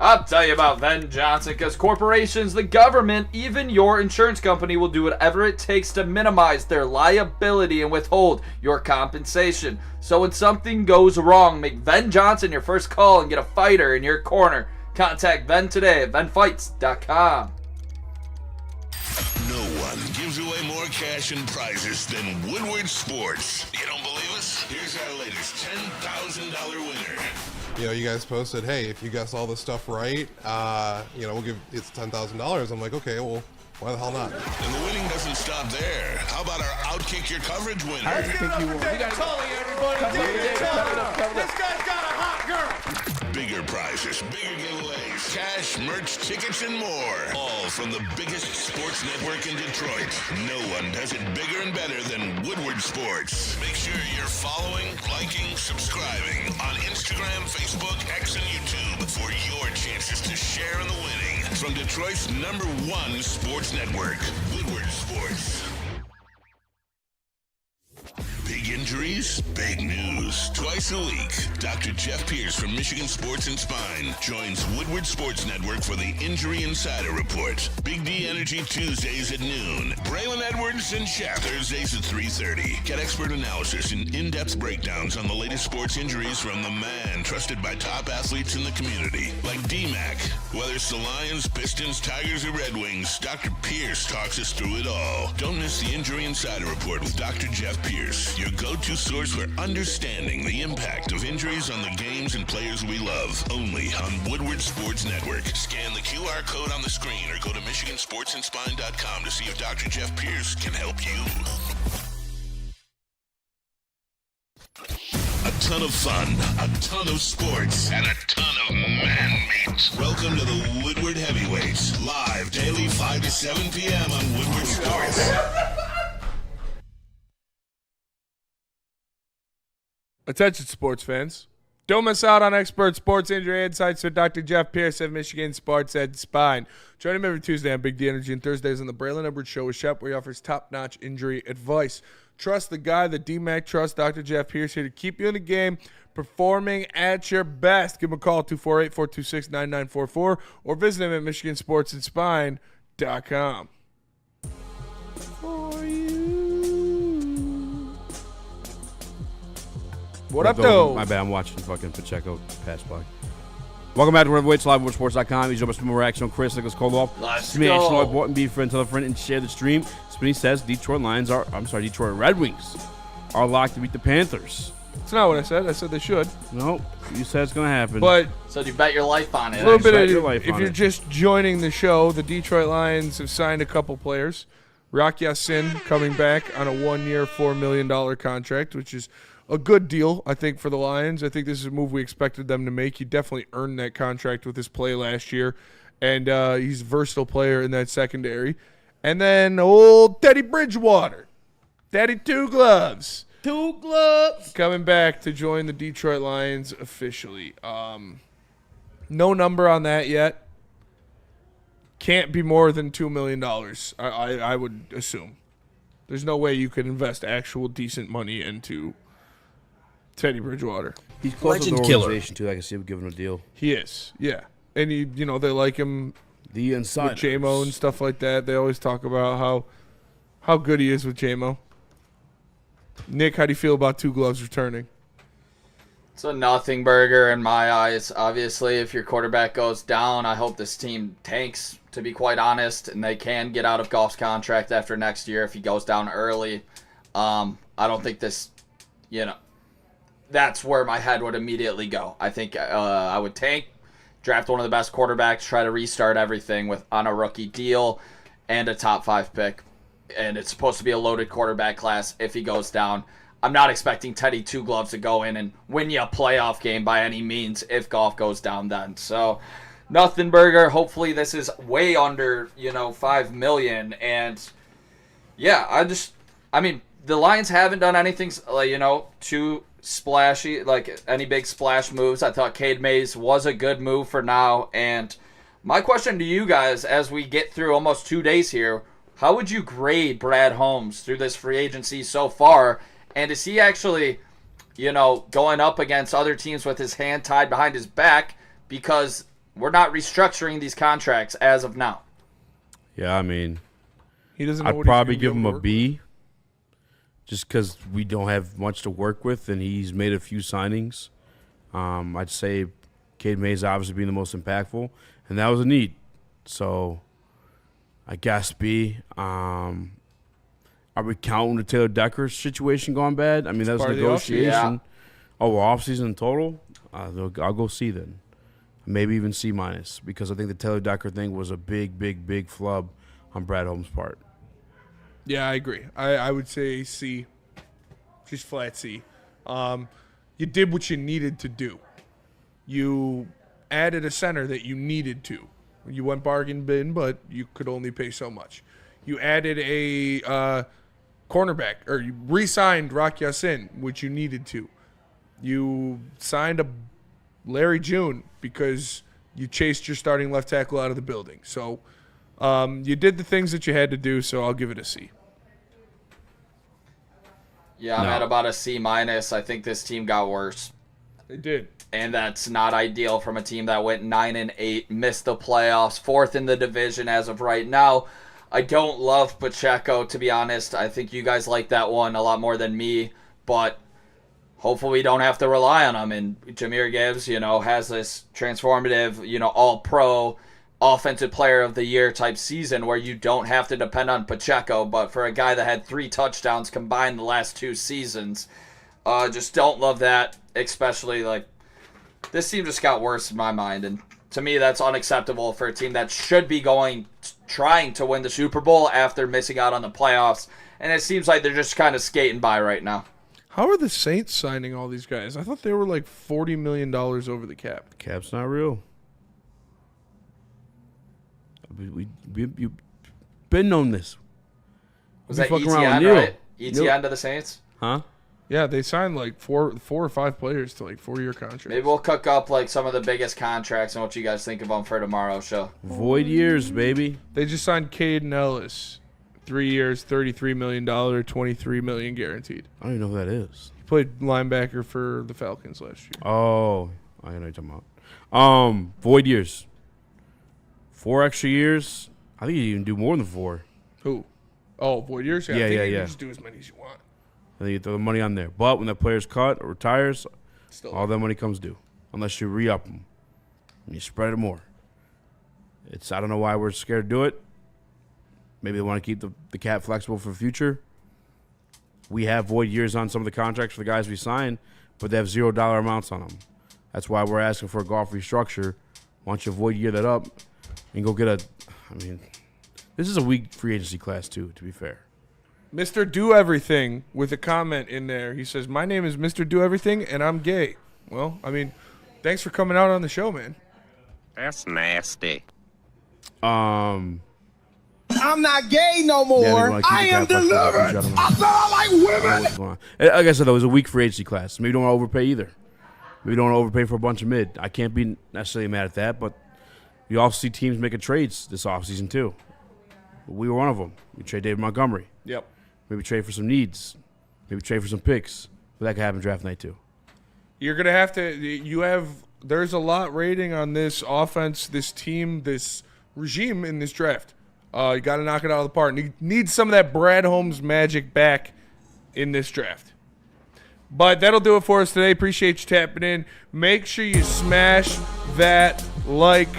I'll tell you about Ven Johnson because corporations, the government, even your insurance company will do whatever it takes to minimize their liability and withhold your compensation. So when something goes wrong, make Ven Johnson your first call and get a fighter in your corner. Contact Ven today at venfights.com. No one gives away more cash and prizes than Woodward Sports. You don't believe us? Here's our latest $10,000 winner. You know, you guys posted, hey, if you guess all this stuff right, we'll give it's $10,000. I'm like, okay, well, why the hell not? And the winning doesn't stop there. How about our Outkick Your Coverage winner? I think you won. David Tully, everybody. David Tully. This guy's got a hot girl. Bigger prizes, bigger giveaways, cash, merch, tickets, and more. All from the biggest sports network in Detroit. No one does it bigger and better than Woodward Sports. Make sure you're following, liking, subscribing on Instagram, Facebook, X, and YouTube for your chances to share in the winning. From Detroit's #1 sports network, Woodward Sports. Big in Injuries? Big news. Twice a week, Dr. Jeff Pierce from Michigan Sports and Spine joins Woodward Sports Network for the Injury Insider Report. Big D Energy Tuesdays at noon. Braylon Edwards and Shaq Thursdays at 3:30. Get expert analysis and in-depth breakdowns on the latest sports injuries from the man trusted by top athletes in the community, like D-Mac. Whether it's the Lions, Pistons, Tigers, or Red Wings, Dr. Pierce talks us through it all. Don't miss the Injury Insider Report with Dr. Jeff Pierce, your go-to source for understanding the impact of injuries on the games and players we love. Only on Woodward Sports Network. Scan the QR code on the screen or go to MichiganSportsandSpine.com to see if Dr. Jeff Pierce can help you. A ton of fun, a ton of sports, and a ton of man meat. Welcome to the Woodward Heavyweights, live daily 5 to 7 p.m. on Woodward Sports. Attention, sports fans. Don't miss out on expert sports injury insights with Dr. Jeff Pierce of Michigan Sports and Spine. Join him every Tuesday on Big D Energy and Thursdays on the Braylon Edwards Show with Shep, where he offers top-notch injury advice. Trust the guy that D-Mac trusts, Dr. Jeff Pierce, here to keep you in the game, performing at your best. Give him a call, 248-426-9944, or visit him at MichiganSportsandSpine.com. What up, though? My bad, I'm watching fucking Pacheco pass by. Welcome back to Heavyweights Live at Sports.com. He's over Spin Reaction on Chris Nicholas Kohloff. Smash like button, be friend, tell a friend, and share the stream. Spinny says Detroit Red Wings are locked to beat the Panthers. That's not what I said. I said they should. No, you said it's going to happen. But so you bet your life on it. A little bit of, if you're just joining the show, the Detroit Lions have signed a couple players. Raxter coming back on a 1-year, $4 million contract, which is a good deal, I think, for the Lions. I think this is a move we expected them to make. He definitely earned that contract with his play last year, and he's a versatile player in that secondary. And then old Teddy Bridgewater, Daddy Two Gloves. Coming back to join the Detroit Lions officially. No number on that yet. Can't be more than $2 million, I would assume. There's no way you could invest actual decent money into Teddy Bridgewater. He's close to the organization, too. I can see him giving him a deal. He is, yeah. And, they like him the inside with J-Mo and stuff like that. They always talk about how good he is with J-Mo. Nick, how do you feel about Two Gloves returning? It's a nothing burger in my eyes. Obviously, if your quarterback goes down, I hope this team tanks, to be quite honest, and they can get out of Goff's contract after next year if he goes down early. I don't think this, that's where my head would immediately go. I think I would tank, draft one of the best quarterbacks, try to restart everything on a rookie deal and a top 5 pick. And it's supposed to be a loaded quarterback class if he goes down. I'm not expecting Teddy Two Gloves to go in and win you a playoff game by any means if Goff goes down then. So, nothing burger. Hopefully this is way under, $5 million. And, yeah, the Lions haven't done anything, too splashy, like any big splash moves. I thought Cade Mays was a good move for now. And my question to you guys, as we get through almost 2 days here, how would you grade Brad Holmes through this free agency so far? And is he actually, going up against other teams with his hand tied behind his back because we're not restructuring these contracts as of now? Yeah, he doesn't know I'd probably give him a B just because we don't have much to work with, and he's made a few signings. I'd say Cade Mays obviously being the most impactful, and that was a need. So I guess B. Are we counting the Taylor Decker situation going bad? That was negotiation. Yeah. Oh, off-season in total? I'll go C then. Maybe even C-, because I think the Taylor Decker thing was a big, big, big flub on Brad Holmes' part. Yeah, I agree. I would say C. Just flat C. You did what you needed to do. You added a center that you needed to. You went bargain bin, but you could only pay so much. You added a cornerback, or you re-signed Raxter, which you needed to. You signed a Larry June because you chased your starting left tackle out of the building. So you did the things that you had to do, so I'll give it a C. Yeah, I'm at about a C-. I think this team got worse. They did. And that's not ideal from a team that went 9-8, missed the playoffs, 4th in the division as of right now. I don't love Pacheco, to be honest. I think you guys like that one a lot more than me, but hopefully we don't have to rely on him. And Jahmyr Gibbs, has this transformative, all-pro offensive player of the year type season where you don't have to depend on Pacheco. But for a guy that had 3 touchdowns combined the last 2 seasons, just don't love that, especially this team just got worse in my mind. And to me, that's unacceptable for a team that should be trying to win the Super Bowl after missing out on the playoffs. And it seems like they're just kind of skating by right now. How are the Saints signing all these guys? I thought they were like $40 million over the cap. The cap's not real. You've been known this. Was that ETN, right? ETN to the Saints? Huh? Yeah, they signed like four or five players to 4-year contracts. Maybe we'll cook up some of the biggest contracts and what you guys think of them for tomorrow's show. Void years, baby. They just signed Caden Ellis, 3 years, $33 million, $23 million guaranteed. I don't even know who that is. He played linebacker for the Falcons last year. Oh, I know what you're talking about. Void years. 4 extra years. I think you even do more than 4. Who? Oh, void years? Yeah, I think yeah. you can just do as many as you want. And then you throw the money on there. But when that player's cut or retires, all that money comes due. Unless you re-up them. And you spread it more. I don't know why we're scared to do it. Maybe they want to keep the cap flexible for the future. We have void years on some of the contracts for the guys we sign, but they have $0 amounts on them. That's why we're asking for a golf restructure. Why don't you void year that up and go get this is a weak free agency class too, to be fair. Mr. Do Everything with a comment in there. He says, "My name is Mr. Do Everything, and I'm gay." Well, thanks for coming out on the show, man. That's nasty. I'm not gay no more. Yeah, I am delivered. I said I like women. Like I said, though, it was a weak free agency class. Maybe don't want to overpay either. Maybe don't want to overpay for a bunch of mid. I can't be necessarily mad at that, but you also see teams making trades this offseason too. We were one of them. We trade David Montgomery. Yep. Maybe trade for some needs. Maybe trade for some picks. But that could happen draft night too. You're going to have to – there's a lot rating on this offense, this team, this regime in this draft. You got to knock it out of the park. Need some of that Brad Holmes magic back in this draft. But that'll do it for us today. Appreciate you tapping in. Make sure you smash that like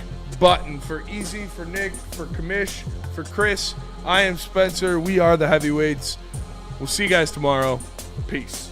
button for Easy, for Nick, for Kamish, for Chris. I am Spencer. We are the Heavyweights. We'll see you guys tomorrow. Peace.